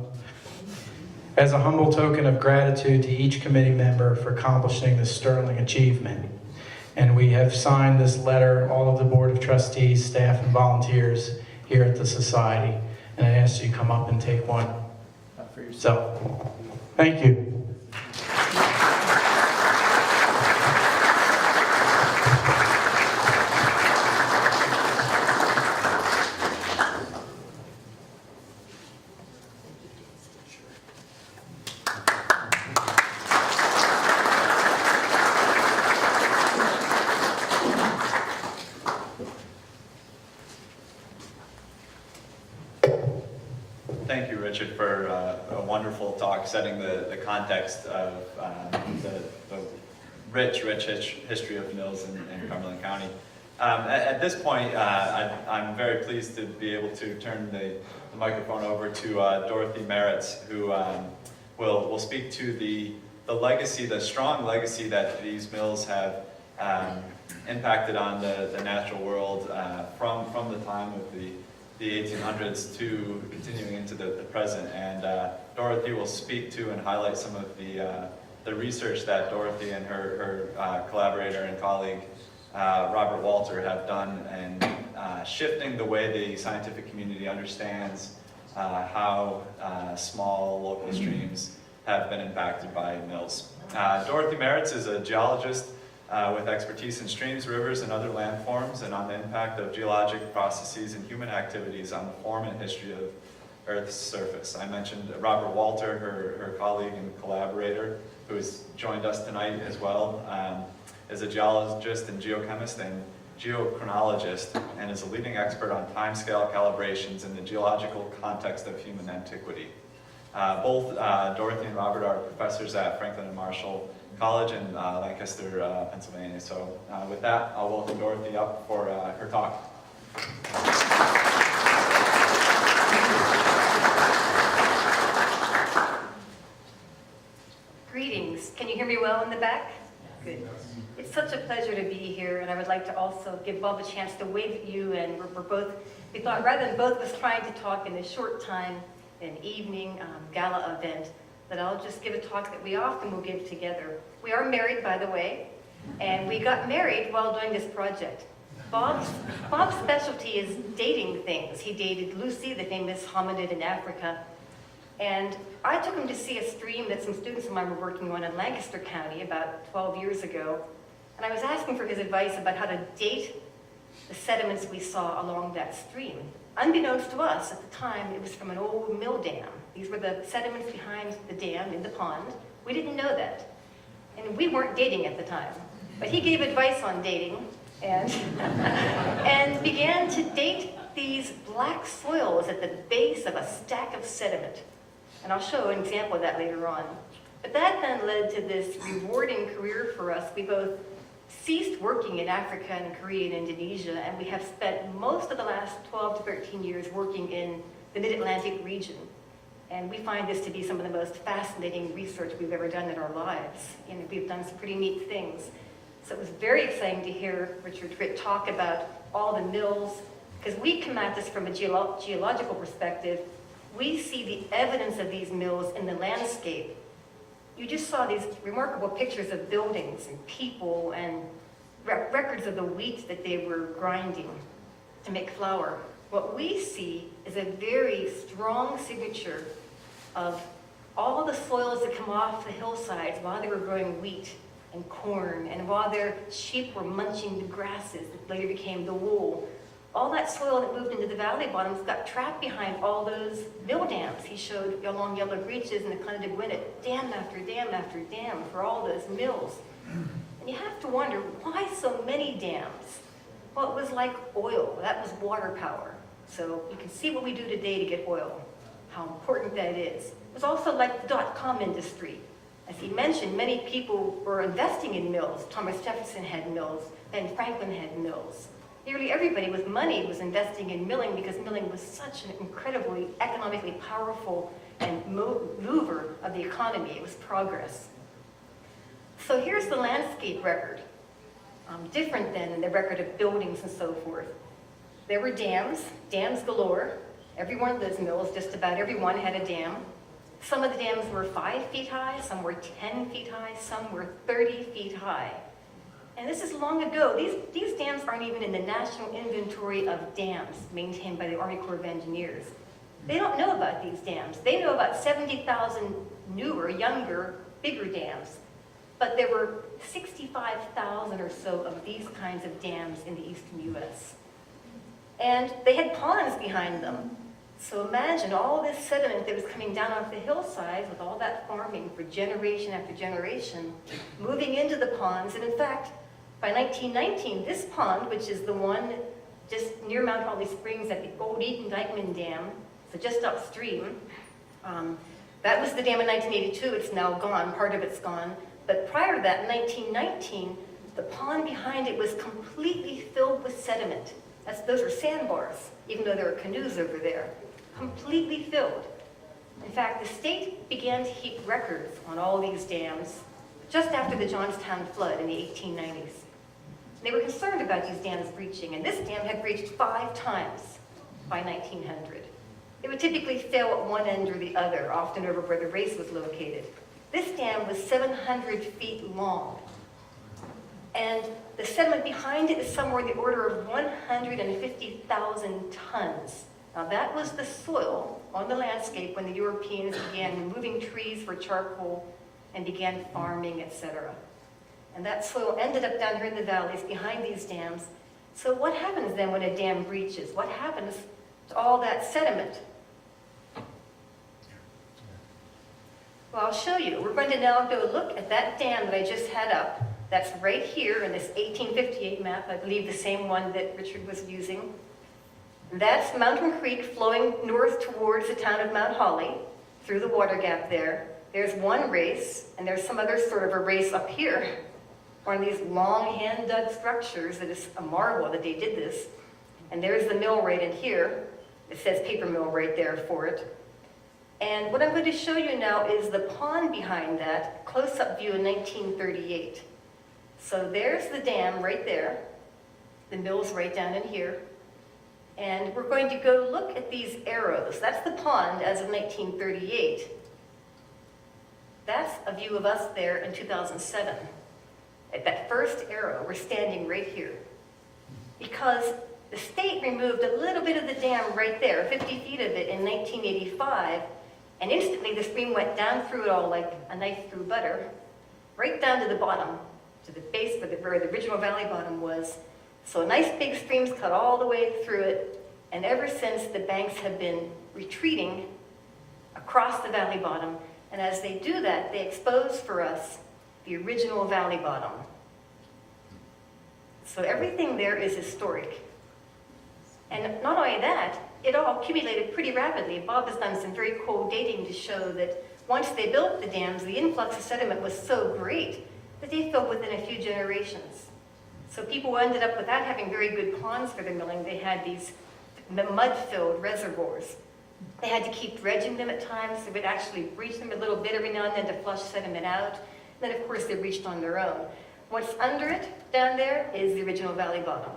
as a humble token of gratitude to each committee member for accomplishing this sterling achievement. And we have signed this letter, all of the Board of Trustees, staff, and volunteers here at the Society. And I ask you to come up and take one for yourself. Thank you. Thank you, Richard, for a wonderful talk, setting the context of the rich history of mills in Cumberland County. At this point, I'm very pleased to be able to turn the microphone over to Dorothy Merritts, who will speak to the legacy, the strong legacy that these mills have impacted on the natural world from the time of the 1800s to continuing into the present. And Dorothy will speak to and highlight some of the research that Dorothy and her collaborator and colleague Robert Walter have done, and shifting the way the scientific community understands how small local streams have been impacted by mills. Dorothy Merritts is a geologist with expertise in streams, rivers, and other landforms, and on the impact of geologic processes and human activities on the form and history of Earth's surface. I mentioned Robert Walter, her colleague and collaborator, who has joined us tonight as well, is a geologist and geochemist and geochronologist, and is a leading expert on timescale calibrations in the geological context of human antiquity. Both Dorothy and Robert are professors at Franklin and Marshall College in Lancaster, Pennsylvania. So with that, I'll welcome Dorothy up for her talk. Greetings. Can you hear me well in the back? Good. It's such a pleasure to be here, and I would like to also give Bob a chance to wave at you. And we thought rather than both of us trying to talk in a short time, an evening gala event, that I'll just give a talk that we often will give together. We are married, by the way, and we got married while doing this project. Bob's specialty is dating things. He dated Lucy, the famous hominid in Africa, and I took him to see a stream that some students of mine were working on in Lancaster County about 12 years ago, and I was asking for his advice about how to date the sediments we saw along that stream. Unbeknownst to us at the time, it was from an old mill dam. These were the sediments behind the dam in the pond. We didn't know that. And we weren't dating at the time, but he gave advice on dating and, and began to date these black soils at the base of a stack of sediment. And I'll show an example of that later on. But that then led to this rewarding career for us. We both ceased working in Africa and Korea and Indonesia, and we have spent most of the last 12 to 13 years working in the Mid-Atlantic region. And we find this to be some of the most fascinating research we've ever done in our lives. And we've done some pretty neat things. So it was very exciting to hear Richard Tritt talk about all the mills, because we come at this from a geological perspective. We see the evidence of these mills in the landscape. You just saw these remarkable pictures of buildings and people and records of the wheat that they were grinding to make flour. What we see is a very strong signature of all the soils that come off the hillsides while they were growing wheat and corn, and while their sheep were munching the grasses that later became the wool. All that soil that moved into the valley bottoms got trapped behind all those mill dams. He showed along Yellow Breeches and the Cunningham de Gwinnett, dam after dam after dam for all those mills. And you have to wonder, why so many dams? Well, it was like oil. That was water power. So you can see what we do today to get oil, how important that is. It was also like the dot-com industry. As he mentioned, many people were investing in mills. Thomas Jefferson had mills, Ben Franklin had mills. Nearly everybody with money was investing in milling because milling was such an incredibly economically powerful and mover of the economy. It was progress. So here's the landscape record, different than the record of buildings and so forth. There were dams galore. Every one of those mills, just about every one had a dam. Some of the dams were 5 feet high, some were 10 feet high, some were 30 feet high. And this is long ago. These dams aren't even in the National Inventory of Dams maintained by the Army Corps of Engineers. They don't know about these dams. They know about 70,000 newer, younger, bigger dams. But there were 65,000 or so of these kinds of dams in the eastern US. And they had ponds behind them. So imagine all this sediment that was coming down off the hillsides with all that farming for generation after generation, moving into the ponds. And in fact, by 1919, this pond, which is the one just near Mount Holly Springs at the old Eaton Dykeman Dam, so just upstream, that was the dam in 1982. It's now gone, part of it's gone. But prior to that, in 1919, the pond behind it was completely filled with sediment. Those are sandbars, even though there are canoes over there. Completely filled. In fact, the state began to keep records on all these dams just after the Johnstown flood in the 1890s. They were concerned about these dams breaching, and this dam had breached 5 times by 1900. It would typically fail at one end or the other, often over where the race was located. This dam was 700 feet long, and the sediment behind it is somewhere in the order of 150,000 tons. Now that was the soil on the landscape when the Europeans began removing trees for charcoal and began farming, etc. And that soil ended up down here in the valleys behind these dams. So what happens then when a dam breaches? What happens to all that sediment? Well, I'll show you. We're going to now go look at that dam that I just had up. That's right here in this 1858 map, I believe the same one that Richard was using. That's Mountain Creek flowing north towards the town of Mount Holly through the water gap there. There's one race, and there's some other sort of a race up here. One of these long hand-dug structures that is a marvel that they did this. And there's the mill right in here. It says paper mill right there for it. And what I'm going to show you now is the pond behind that, close-up view in 1938. So there's the dam right there. The mill's right down in here. And we're going to go look at these arrows. That's the pond as of 1938. That's a view of us there in 2007. At that first arrow, we're standing right here. Because the state removed a little bit of the dam right there, 50 feet of it in 1985, and instantly the stream went down through it all like a knife through butter, right down to the bottom, to the base where the original valley bottom was. So nice big streams cut all the way through it, and ever since the banks have been retreating across the valley bottom, and as they do that, they expose for us the original valley bottom. So everything there is historic. And not only that, it all accumulated pretty rapidly. Bob has done some very cool dating to show that once they built the dams, the influx of sediment was so great that they filled within a few generations. So people ended up, without having very good ponds for their milling, they had these mud-filled reservoirs. They had to keep dredging them at times, so we'd actually breach them a little bit every now and then to flush sediment out. Then, of course, they breached on their own. What's under it down there is the original valley bottom,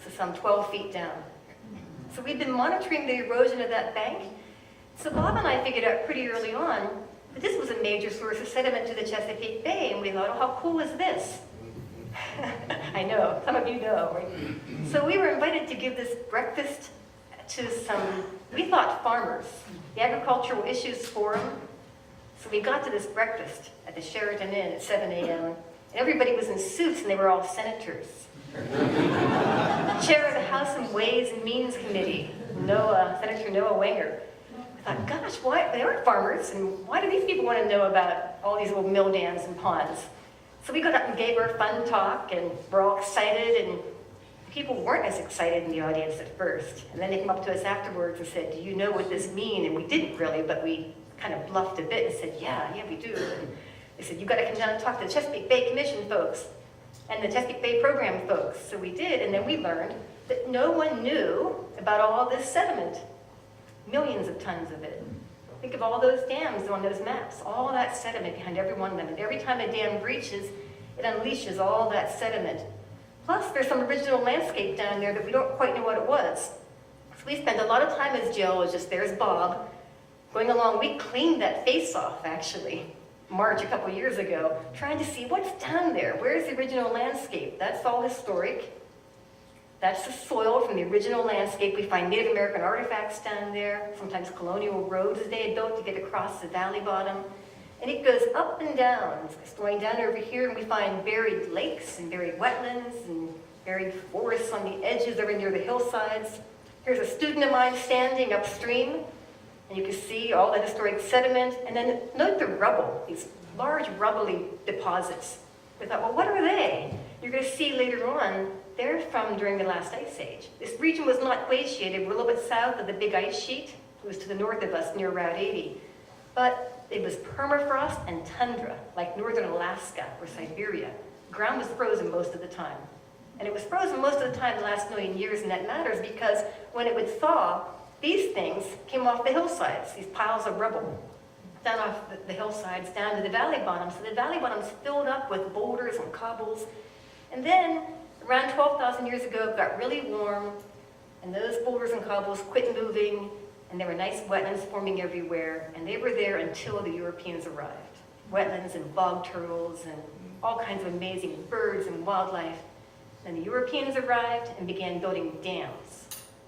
so some 12 feet down. So we've been monitoring the erosion of that bank. So Bob and I figured out pretty early on that this was a major source of sediment to the Chesapeake Bay, and we thought, oh, how cool is this? I know, some of you know, right? So we were invited to give this breakfast to some, we thought, farmers, the Agricultural Issues Forum. So we got to this breakfast at the Sheraton Inn at 7 a.m. and everybody was in suits and they were all senators. Chair of the House and Ways and Means Committee, Senator Noah Wenger. I thought, gosh, why, they aren't farmers, and why do these people want to know about all these little mill dams and ponds? So we got up and gave our fun talk, and we're all excited, and people weren't as excited in the audience at first. And then they came up to us afterwards and said, do you know what this means? And we didn't really, but we kind of bluffed a bit and said, yeah, we do. And they said, you got to come down and talk to the Chesapeake Bay Commission folks and the Chesapeake Bay Program folks. So we did, and then we learned that no one knew about all this sediment, millions of tons of it. Think of all those dams on those maps, all that sediment behind every one of them. And every time a dam breaches, it unleashes all that sediment. Plus, there's some original landscape down there that we don't quite know what it was. So we spent a lot of time as geologists, there's Bob, going along. We cleaned that face off, actually, March a couple years ago, trying to see what's down there. Where's the original landscape? That's all historic. That's the soil from the original landscape. We find Native American artifacts down there, sometimes colonial roads they had built to get across the valley bottom. And it goes up and down. It's going down over here, and we find buried lakes and buried wetlands and buried forests on the edges over near the hillsides. Here's a student of mine standing upstream, and you can see all that historic sediment. And then note the rubble, these large rubbly deposits. We thought, well, what are they? You're going to see later on, they're from during the last ice age. This region was not glaciated. We're a little bit south of the big ice sheet. It was to the north of us near Route 80. But it was permafrost and tundra, like northern Alaska or Siberia. The ground was frozen most of the time. And it was frozen most of the time the last million years, and that matters because when it would thaw, these things came off the hillsides, these piles of rubble, down off the hillsides, down to the valley bottom. So the valley bottom's filled up with boulders and cobbles. And then, around 12,000 years ago, it got really warm, and those boulders and cobbles quit moving, and there were nice wetlands forming everywhere, and they were there until the Europeans arrived. Wetlands and bog turtles and all kinds of amazing birds and wildlife. Then the Europeans arrived and began building dams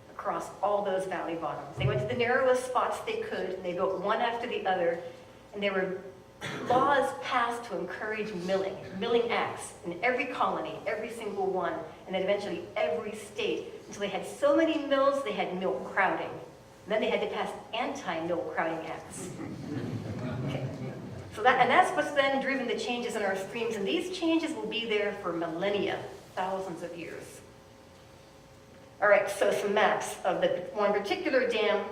across all those valley bottoms. They went to the narrowest spots they could, and they built one after the other, and there were laws passed to encourage milling acts in every colony, every single one, and then eventually every state, until they had so many mills, they had mill crowding. And then they had to pass anti-mill crowding acts. Okay. So that's what's then driven the changes in our streams, and these changes will be there for millennia, thousands of years. All right, so some maps of the one particular dam.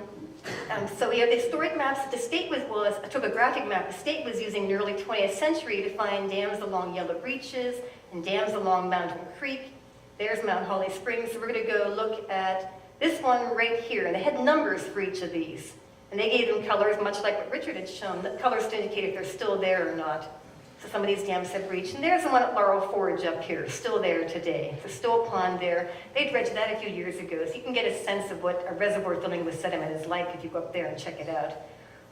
So we have the historic maps that the state was a topographic map the state was using in the early 20th century to find dams along Yellow Reaches and dams along Mountain Creek. There's Mount Holly Springs. So we're going to go look at this one right here, and they had numbers for each of these. And they gave them colors, much like what Richard had shown, the colors to indicate if they're still there or not. So some of these dams have breached. And there's the one at Laurel Forge up here, still there today. There's still a pond there. They dredged that a few years ago, so you can get a sense of what a reservoir filling with sediment is like if you go up there and check it out.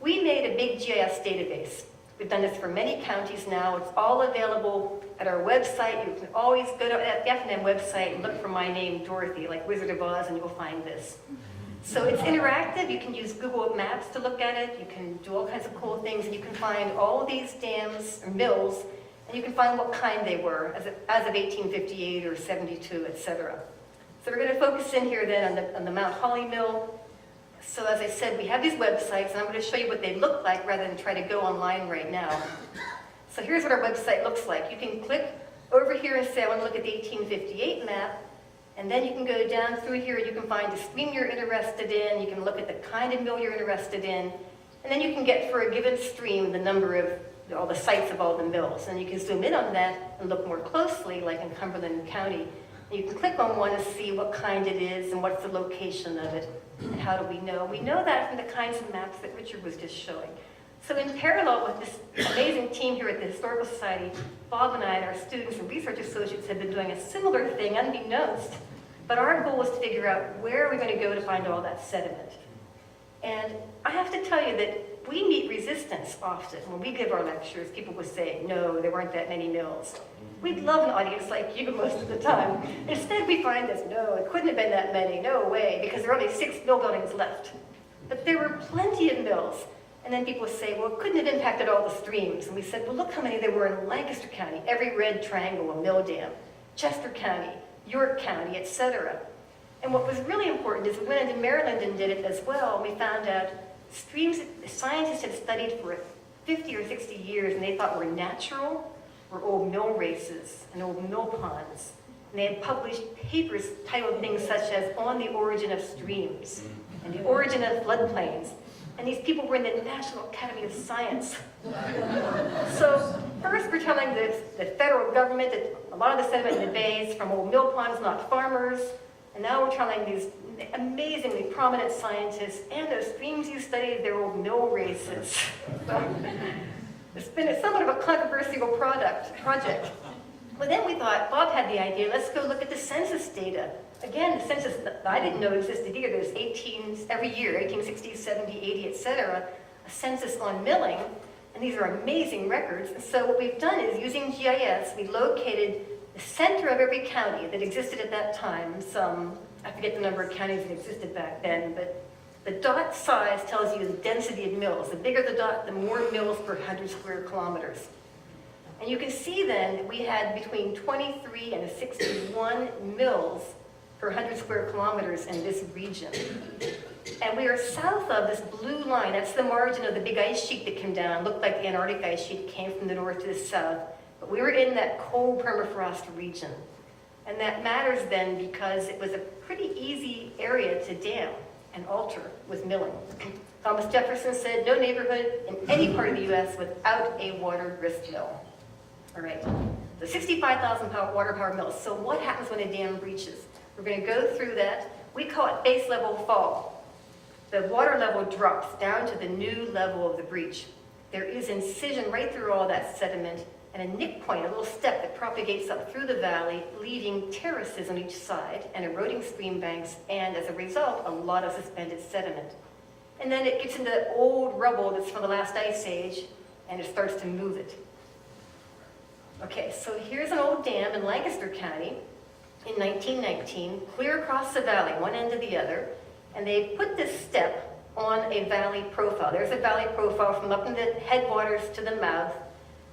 We made a big GIS database. We've done this for many counties now. It's all available at our website. You can always go to the F&M website and look for my name, Dorothy, like Wizard of Oz, and you'll find this. So it's interactive. You can use Google Maps to look at it. You can do all kinds of cool things, and you can find all of these dams or mills, and you can find what kind they were as of 1858 or 72, etc. So we're going to focus in here then on the Mount Holly Mill. So as I said, we have these websites, and I'm going to show you what they look like rather than try to go online right now. So here's what our website looks like. You can click over here and say, I want to look at the 1858 map, and then you can go down through here and you can find the stream you're interested in, you can look at the kind of mill you're interested in, and then you can get for a given stream the number of all the sites of all the mills. And you can zoom in on that and look more closely, like in Cumberland County. And you can click on one to see what kind it is and what's the location of it, and how do we know. We know that from the kinds of maps that Richard was just showing. So in parallel with this amazing team here at the Historical Society, Bob and I and our students and research associates have been doing a similar thing, unbeknownst, but our goal was to figure out where are we going to go to find all that sediment. And I have to tell you that we meet resistance often. When we give our lectures, people will say, no, there weren't that many mills. We'd love an audience like you most of the time. Instead, we find this, no, it couldn't have been that many, no way, because there are only 6 mill buildings left. But there were plenty of mills. And then people say, well, it couldn't have impacted all the streams. And we said, well, look how many there were in Lancaster County, every red triangle, a mill dam, Chester County, York County, etc. And what was really important is we went into Maryland and did it as well. And we found out streams that scientists had studied for 50 or 60 years and they thought were natural were old mill races and old mill ponds. And they had published papers titled things such as On the Origin of Streams and The Origin of Floodplains. And these people were in the National Academy of Science. So first we're telling the federal government that a lot of the sediment in the bay is from old mill ponds, not farmers. And now we're telling these amazingly prominent scientists, and those streams you studied, they're old mill races. So it's been somewhat of a controversial project. But then we thought, Bob had the idea, let's go look at the census data. Again, the census that I didn't know existed either. There's every year, 1860, 70, 80, etc., a census on milling, and these are amazing records. And so what we've done is, using GIS, we located the center of every county that existed at that time. I forget the number of counties that existed back then, but the dot size tells you the density of mills. The bigger the dot, the more mills per 100 square kilometers. And you can see then that we had between 23 and 61 mills per 100 square kilometers in this region. And we are south of this blue line. That's the margin of the big ice sheet that came down. It looked like the Antarctic ice sheet came from the north to the south. But we were in that cold permafrost region. And that matters then because it was a pretty easy area to dam and alter with milling. Thomas Jefferson said, no neighborhood in any part of the U.S. without a water grist mill. All right, the 65,000 water power mills. So what happens when a dam breaches? We're going to go through that. We call it base level fall. The water level drops down to the new level of the breach. There is incision right through all that sediment and a nick point, a little step that propagates up through the valley, leaving terraces on each side and eroding stream banks, and as a result, a lot of suspended sediment. And then it gets into old rubble that's from the last ice age, and it starts to move it. Okay, so here's an old dam in Lancaster County in 1919, clear across the valley, one end to the other, and they put this step on a valley profile. There's a valley profile from up in the headwaters to the mouth.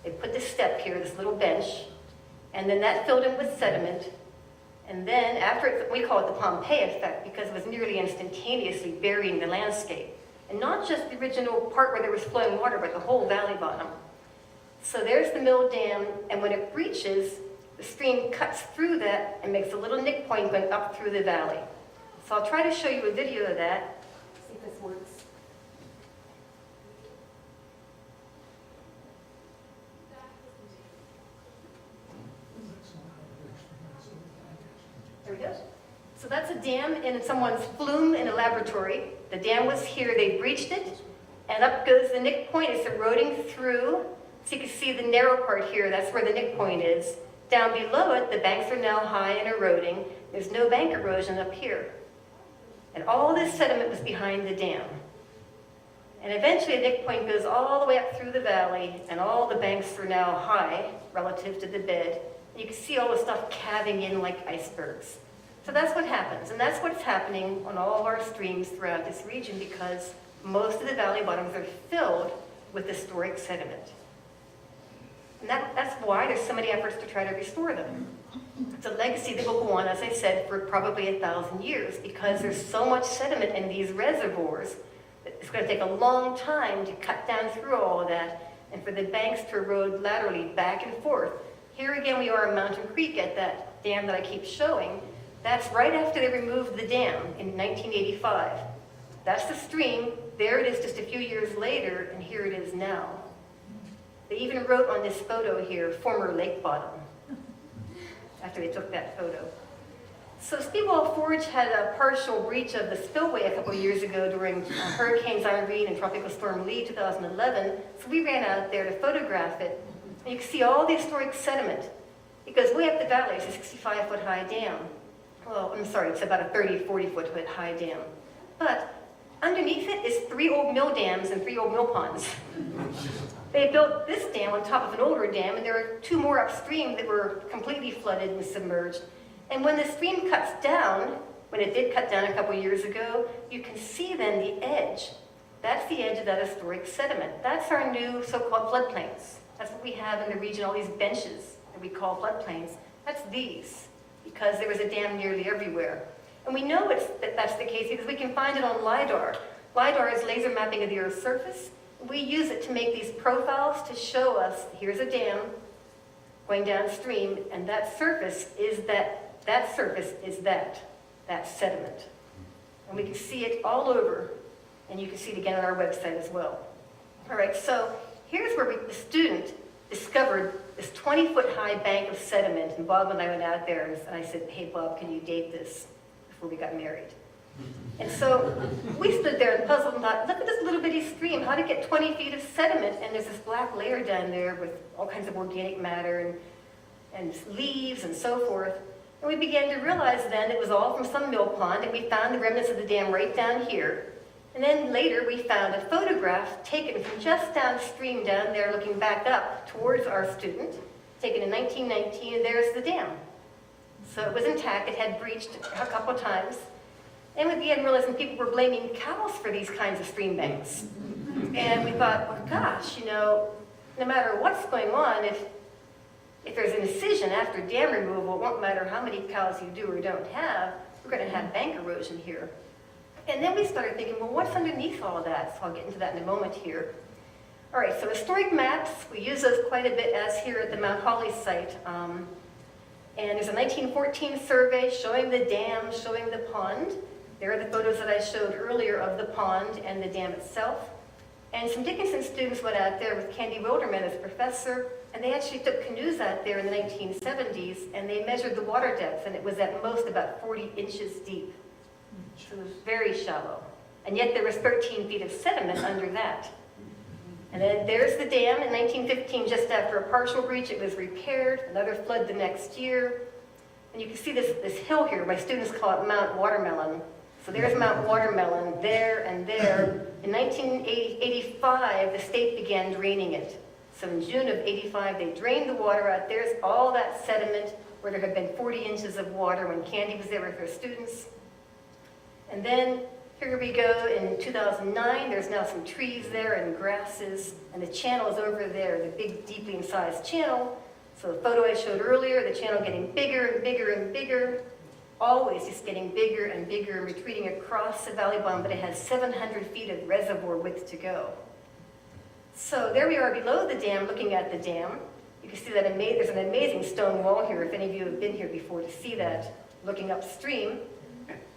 They put this step here, this little bench, and then that filled in with sediment. And then after it, we call it the Pompeii effect because it was nearly instantaneously burying the landscape. And not just the original part where there was flowing water, but the whole valley bottom. So there's the mill dam, and when it breaches, the stream cuts through that and makes a little nick point going up through the valley. So I'll try to show you a video of that. See if this works. There we go. So that's a dam in someone's flume in a laboratory. The dam was here, they breached it, and up goes the nick point. It's eroding through. So you can see the narrow part here, that's where the nick point is. Down below it, the banks are now high and eroding. There's no bank erosion up here. And all this sediment was behind the dam. And eventually the nick point goes all the way up through the valley, and all the banks are now high relative to the bed. And you can see all the stuff calving in like icebergs. So that's what happens, and that's what's happening on all of our streams throughout this region because most of the valley bottoms are filled with historic sediment. And that's why there's so many efforts to try to restore them. It's a legacy that will go on, as I said, for probably 1,000 years because there's so much sediment in these reservoirs that It's going to take a long time to cut down through all of that and for the banks to erode laterally back and forth. Here again we are in Mountain Creek at that dam that I keep showing. That's right after they removed the dam in 1985. That's the stream. There it is just a few years later, and here it is now. They even wrote on this photo here, former lake bottom, after they took that photo. So Speedwell Forge had a partial breach of the spillway a couple of years ago during Hurricanes Irene and Tropical Storm Lee 2011. So we ran out there to photograph it. And you can see all the historic sediment, because way up the valley is a 65-foot high dam. Well, I'm sorry, it's about a 40-foot high dam. But underneath it is 3 old mill dams and 3 old mill ponds. They built this dam on top of an older dam, and there are 2 more upstream that were completely flooded and submerged. And when the stream cuts down, when it did cut down a couple years ago, you can see then the edge. That's the edge of that historic sediment. That's our new so-called floodplains. That's what we have in the region, all these benches that we call floodplains. That's these, because there was a dam nearly everywhere. And we know that's the case because we can find it on LIDAR. LIDAR is laser mapping of the Earth's surface. We use it to make these profiles to show us, here's a dam going downstream, and that surface is that sediment. And we can see it all over, and you can see it again on our website as well. All right, so here's where the student discovered this 20-foot high bank of sediment, and Bob and I went out there, and I said, hey Bob, can you date this before we got married? And so we stood there and puzzled and thought, look at this little bitty stream, how to get 20 feet of sediment, and there's this black layer down there with all kinds of organic matter and leaves and so forth. And we began to realize then it was all from some mill pond, and we found the remnants of the dam right down here. And then later we found a photograph taken from just downstream down there looking back up towards our student, taken in 1919, and there's the dam. So it was intact, it had breached a couple times. And we began realizing people were blaming cows for these kinds of stream banks. And we thought, well, gosh, no matter what's going on, if there's an incision after dam removal, it won't matter how many cows you do or don't have, we're going to have bank erosion here. And then we started thinking, well, what's underneath all of that? So I'll get into that in a moment here. All right, so historic maps, we use those quite a bit as here at the Mount Holly site. And there's a 1914 survey showing the dam, showing the pond. There are the photos that I showed earlier of the pond and the dam itself. And some Dickinson students went out there with Candy Wilderman as professor, and they actually took canoes out there in the 1970s, and they measured the water depth, and it was at most about 40 inches deep. So it was very shallow. And yet there was 13 feet of sediment under that. And then there's the dam in 1915, just after a partial breach. It was repaired, another flood the next year. And you can see this hill here. My students call it Mount Watermelon. So there's Mount Watermelon there and there. In 1985, the state began draining it. So in June of 85, they drained the water out. There's all that sediment where there had been 40 inches of water when Candy was there with her students. And then here we go in 2009, there's now some trees there and grasses, and the channel is over there, the big, deeply incised channel. So the photo I showed earlier, the channel getting bigger and bigger and bigger, always just getting bigger and bigger and retreating across the valley bottom, but it has 700 feet of reservoir width to go. So there we are below the dam, looking at the dam. You can see that there's an amazing stone wall here, if any of you have been here before to see that, looking upstream.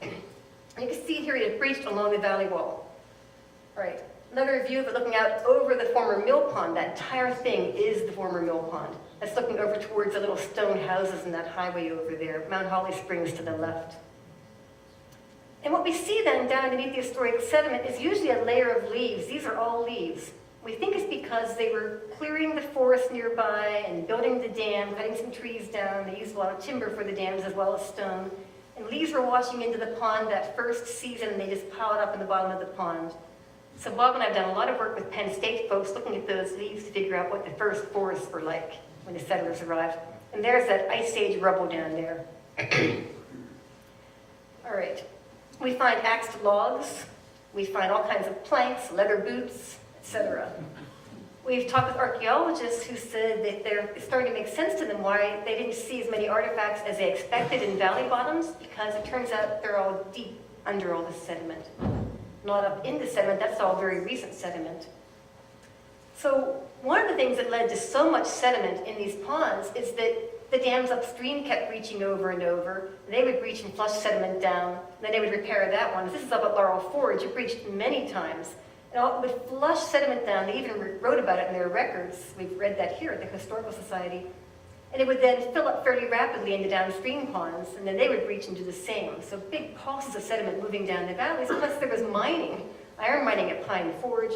And you can see here it breached along the valley wall. All right, another view of it looking out over the former mill pond. That entire thing is the former mill pond. That's looking over towards the little stone houses and that highway over there, Mount Holly Springs to the left. And what we see then down beneath the historic sediment is usually a layer of leaves. These are all leaves. We think it's because they were clearing the forest nearby and building the dam, cutting some trees down. They used a lot of timber for the dams as well as stone. And leaves were washing into the pond that first season, and they just piled up in the bottom of the pond. So Bob and I have done a lot of work with Penn State folks looking at those leaves to figure out what the first forests were like when the settlers arrived. And there's that Ice Age rubble down there. All right. We find axed logs. We find all kinds of planks, leather boots, etc. We've talked with archaeologists who said that it's starting to make sense to them why they didn't see as many artifacts as they expected in valley bottoms, because it turns out they're all deep under all this sediment. not up in the sediment. That's all very recent sediment. So one of the things that led to so much sediment in these ponds is that the dams upstream kept breaching over and over. They would breach and flush sediment down, and then they would repair that one. This is up at Laurel Forge. It breached many times. And it would flush sediment down. They even wrote about it in their records. We've read that here at the Historical Society. And it would then fill up fairly rapidly into downstream ponds, and then they would breach and do the same. So big pulses of sediment moving down the valleys. Plus there was mining, iron mining at Pine Forge,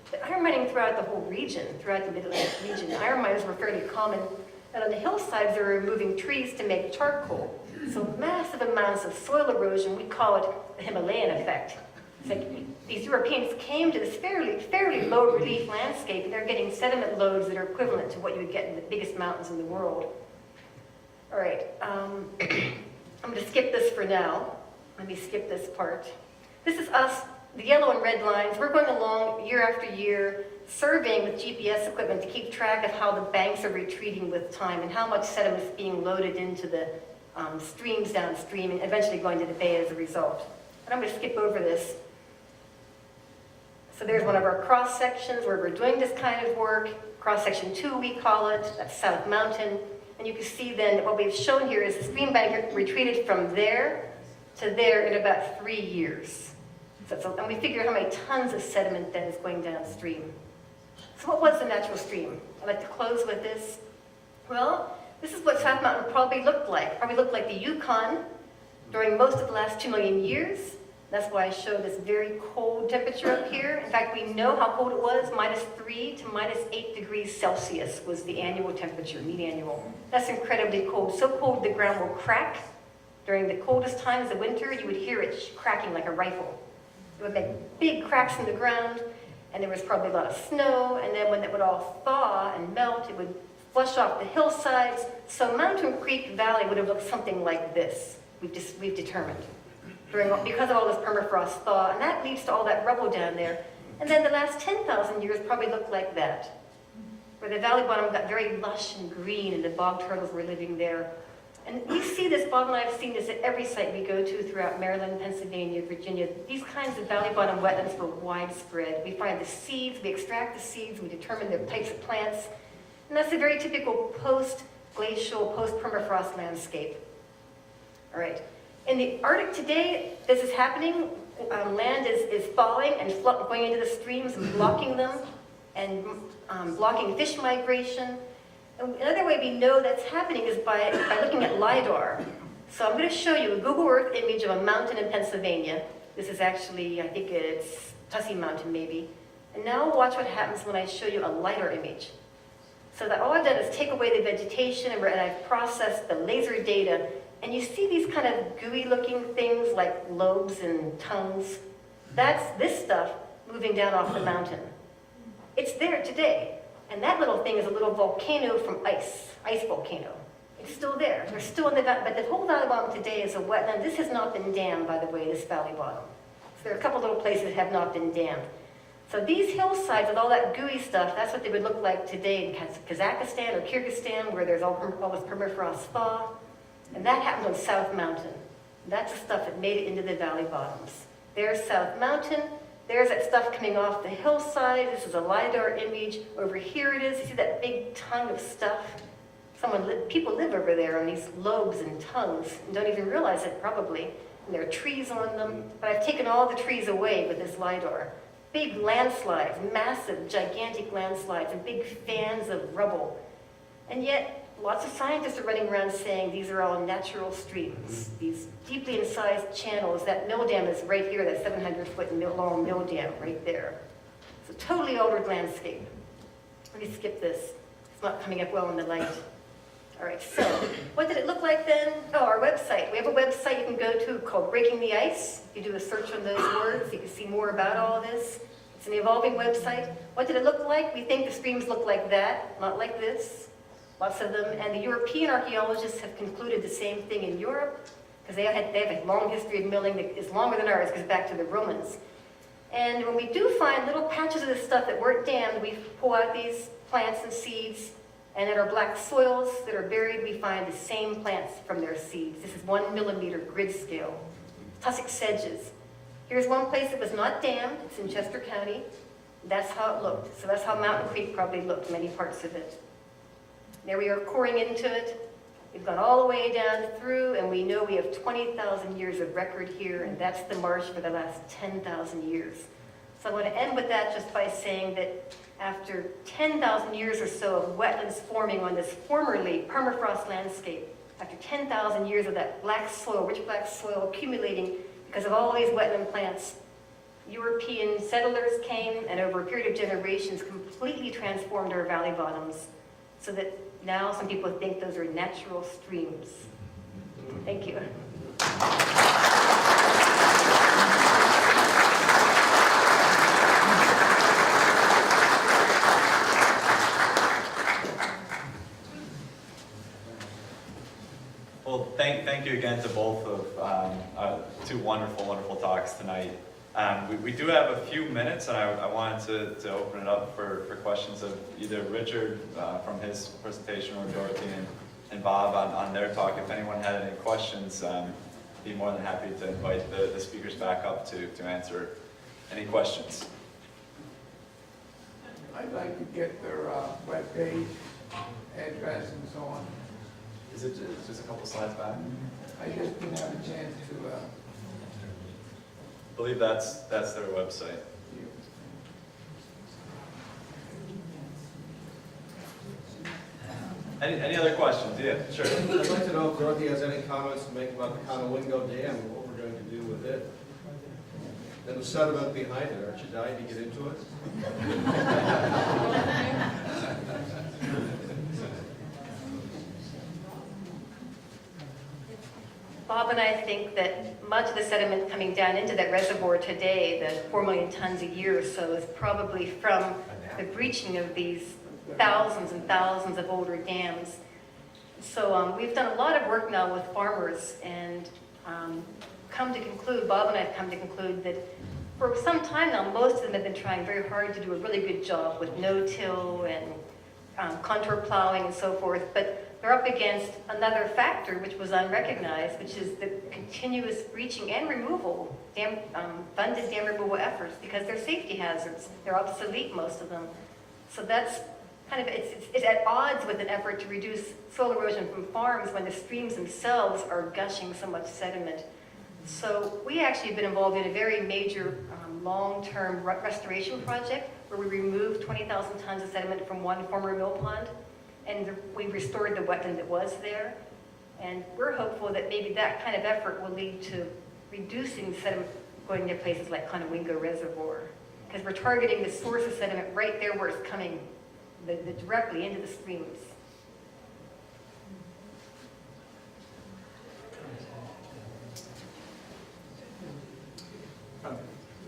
but iron mining throughout the whole region, throughout the Mid-Atlantic region. Iron mines were fairly common. And on the hillsides, they were removing trees to make charcoal. So massive amounts of soil erosion. We call it the Himalayan effect. It's like these Europeans came to this fairly low relief landscape, and they're getting sediment loads that are equivalent to what you would get in the biggest mountains in the world. All right, I'm going to skip this for now. Let me skip this part. This is us, the yellow and red lines. We're going along year after year, surveying with GPS equipment to keep track of how the banks are retreating with time and how much sediment is being loaded into the streams downstream and eventually going to the bay as a result. And I'm going to skip over this. So there's one of our cross sections where we're doing this kind of work. Cross section 2, we call it. That's South Mountain. And you can see then that what we've shown here is the stream bank retreated from there to there in about 3 years. And we figure how many tons of sediment then is going downstream. So what was the natural stream? I'd like to close with this. Well, this is what South Mountain probably looked like. Probably looked like the Yukon during most of the last 2 million years. That's why I showed this very cold temperature up here. In fact, we know how cold it was. -3 to -8 degrees Celsius was the annual temperature, mean annual. That's incredibly cold. So cold the ground will crack. During the coldest times of winter, you would hear it cracking like a rifle. It would make big cracks in the ground, and there was probably a lot of snow, and then when it would all thaw and melt, it would flush off the hillsides. So Mountain Creek Valley would have looked something like this, we've determined, because of all this permafrost thaw, and that leads to all that rubble down there. And then the last 10,000 years probably looked like that, where the valley bottom got very lush and green, and the bog turtles were living there. And we see this, Bob and I have seen this at every site we go to throughout Maryland, Pennsylvania, Virginia. These kinds of valley bottom wetlands were widespread. We find the seeds, we extract the seeds, we determine the types of plants. And that's a very typical post-glacial, post-permafrost landscape. All right. In the Arctic today, this is happening. Land is thawing and going into the streams and blocking them and blocking fish migration. Another way we know that's happening is by looking at LIDAR. So I'm going to show you a Google Earth image of a mountain in Pennsylvania. This is actually, I think it's Tussey Mountain maybe. And now watch what happens when I show you a LIDAR image. So that all I've done is take away the vegetation and I've processed the laser data. And you see these kind of gooey looking things like lobes and tongues. That's this stuff moving down off the mountain. It's there today. And that little thing is a little volcano from ice volcano. It's still there. They're still in the valley, but the whole valley bottom today is a wetland. This has not been dammed, by the way, this valley bottom. So there are a couple little places that have not been dammed. So these hillsides with all that gooey stuff, that's what they would look like today in Kazakhstan or Kyrgyzstan, where there's all this permafrost thaw. And that happened on South Mountain. That's the stuff that made it into the valley bottoms. There's South Mountain. There's that stuff coming off the hillside. This is a LIDAR image. Over here it is. You see that big tongue of stuff? People live over there on these lobes and tongues and don't even realize it probably. And there are trees on them. But I've taken all the trees away with this LIDAR. Big landslides, massive, gigantic landslides, and big fans of rubble. And yet, lots of scientists are running around saying these are all natural streams, these deeply incised channels. That mill dam is right here, that 700-foot long mill dam right there. It's a totally altered landscape. Let me skip this. It's not coming up well in the light. All right, so what did it look like then? Oh, our website. We have a website you can go to called Breaking the Ice. If you do a search on those words, you can see more about all this. It's an evolving website. What did it look like? We think the streams look like that, not like this. Lots of them, and the European archaeologists have concluded the same thing in Europe, because they have a long history of milling that is longer than ours, goes back to the Romans. And when we do find little patches of this stuff that weren't dammed, we pull out these plants and seeds, and in our black soils that are buried, we find the same plants from their seeds. This is 1 millimeter grid scale. Tussock sedges. Here's one place that was not dammed, it's in Chester County. That's how it looked. So that's how Mountain Creek probably looked, many parts of it. There we are pouring into it. We've gone all the way down through, and we know we have 20,000 years of record here, and that's the marsh for the last 10,000 years. So I want to end with that just by saying that after 10,000 years or so of wetlands forming on this formerly permafrost landscape, after 10,000 years of that black soil, rich black soil accumulating because of all these wetland plants, European settlers came and over a period of generations completely transformed our valley bottoms so that now some people think those are natural streams. Thank you. Well, thank you again to both of two wonderful talks tonight. We do have a few minutes, and I wanted to open it up for questions of either Richard from his presentation or Dorothy and Bob on their talk. If anyone had any questions, be more than happy to invite the speakers back up to answer any questions. I'd like to get their webpage, address, and so on. Is it just a couple slides back? I just didn't have a chance to. I believe that's their website. Any other questions? Yeah, sure. I'd like to know if Dorothy has any comments to make about the Conowingo Dam and what we're going to do with it. And the sediment behind it, aren't you dying to get into it? Bob and I think that much of the sediment coming down into that reservoir today, the 4 million tons a year or so, is probably from the breaching of these thousands and thousands of older dams. So we've done a lot of work now with farmers and come to conclude, Bob and I have come to conclude that for some time now, most of them have been trying very hard to do a really good job with no-till and contour plowing and so forth, but they're up against another factor which was unrecognized, which is the continuous breaching and removal, funded dam removal efforts, because they're safety hazards. They're obsolete, most of them. So that's kind of, it's at odds with an effort to reduce soil erosion from farms when the streams themselves are gushing so much sediment. So we actually have been involved in a very major long-term restoration project where we removed 20,000 tons of sediment from one former mill pond, and we restored the wetland that was there. And we're hopeful that maybe that kind of effort will lead to reducing sediment going to places like Conowingo Reservoir, because we're targeting the source of sediment right there where it's coming directly into the streams.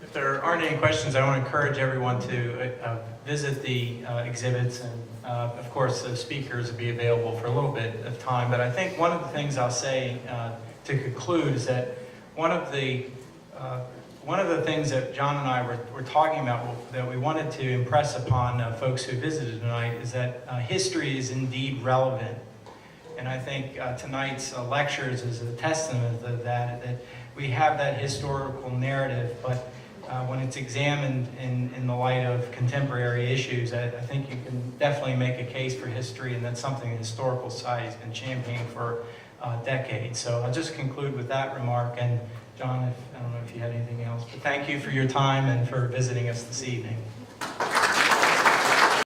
If there aren't any questions, I want to encourage everyone to visit the exhibits, and of course the speakers will be available for a little bit of time. But I think one of the things I'll say to conclude is that one of the things that John and I were talking about that we wanted to impress upon folks who visited tonight is that history is indeed relevant. And I think tonight's lectures is a testament to that we have that historical narrative, but when it's examined in the light of contemporary issues, I think you can definitely make a case for history, and that's something the Historical Society has been championing for decades. So I'll just conclude with that remark, and John, I don't know if you had anything else, but thank you for your time and for visiting us this evening.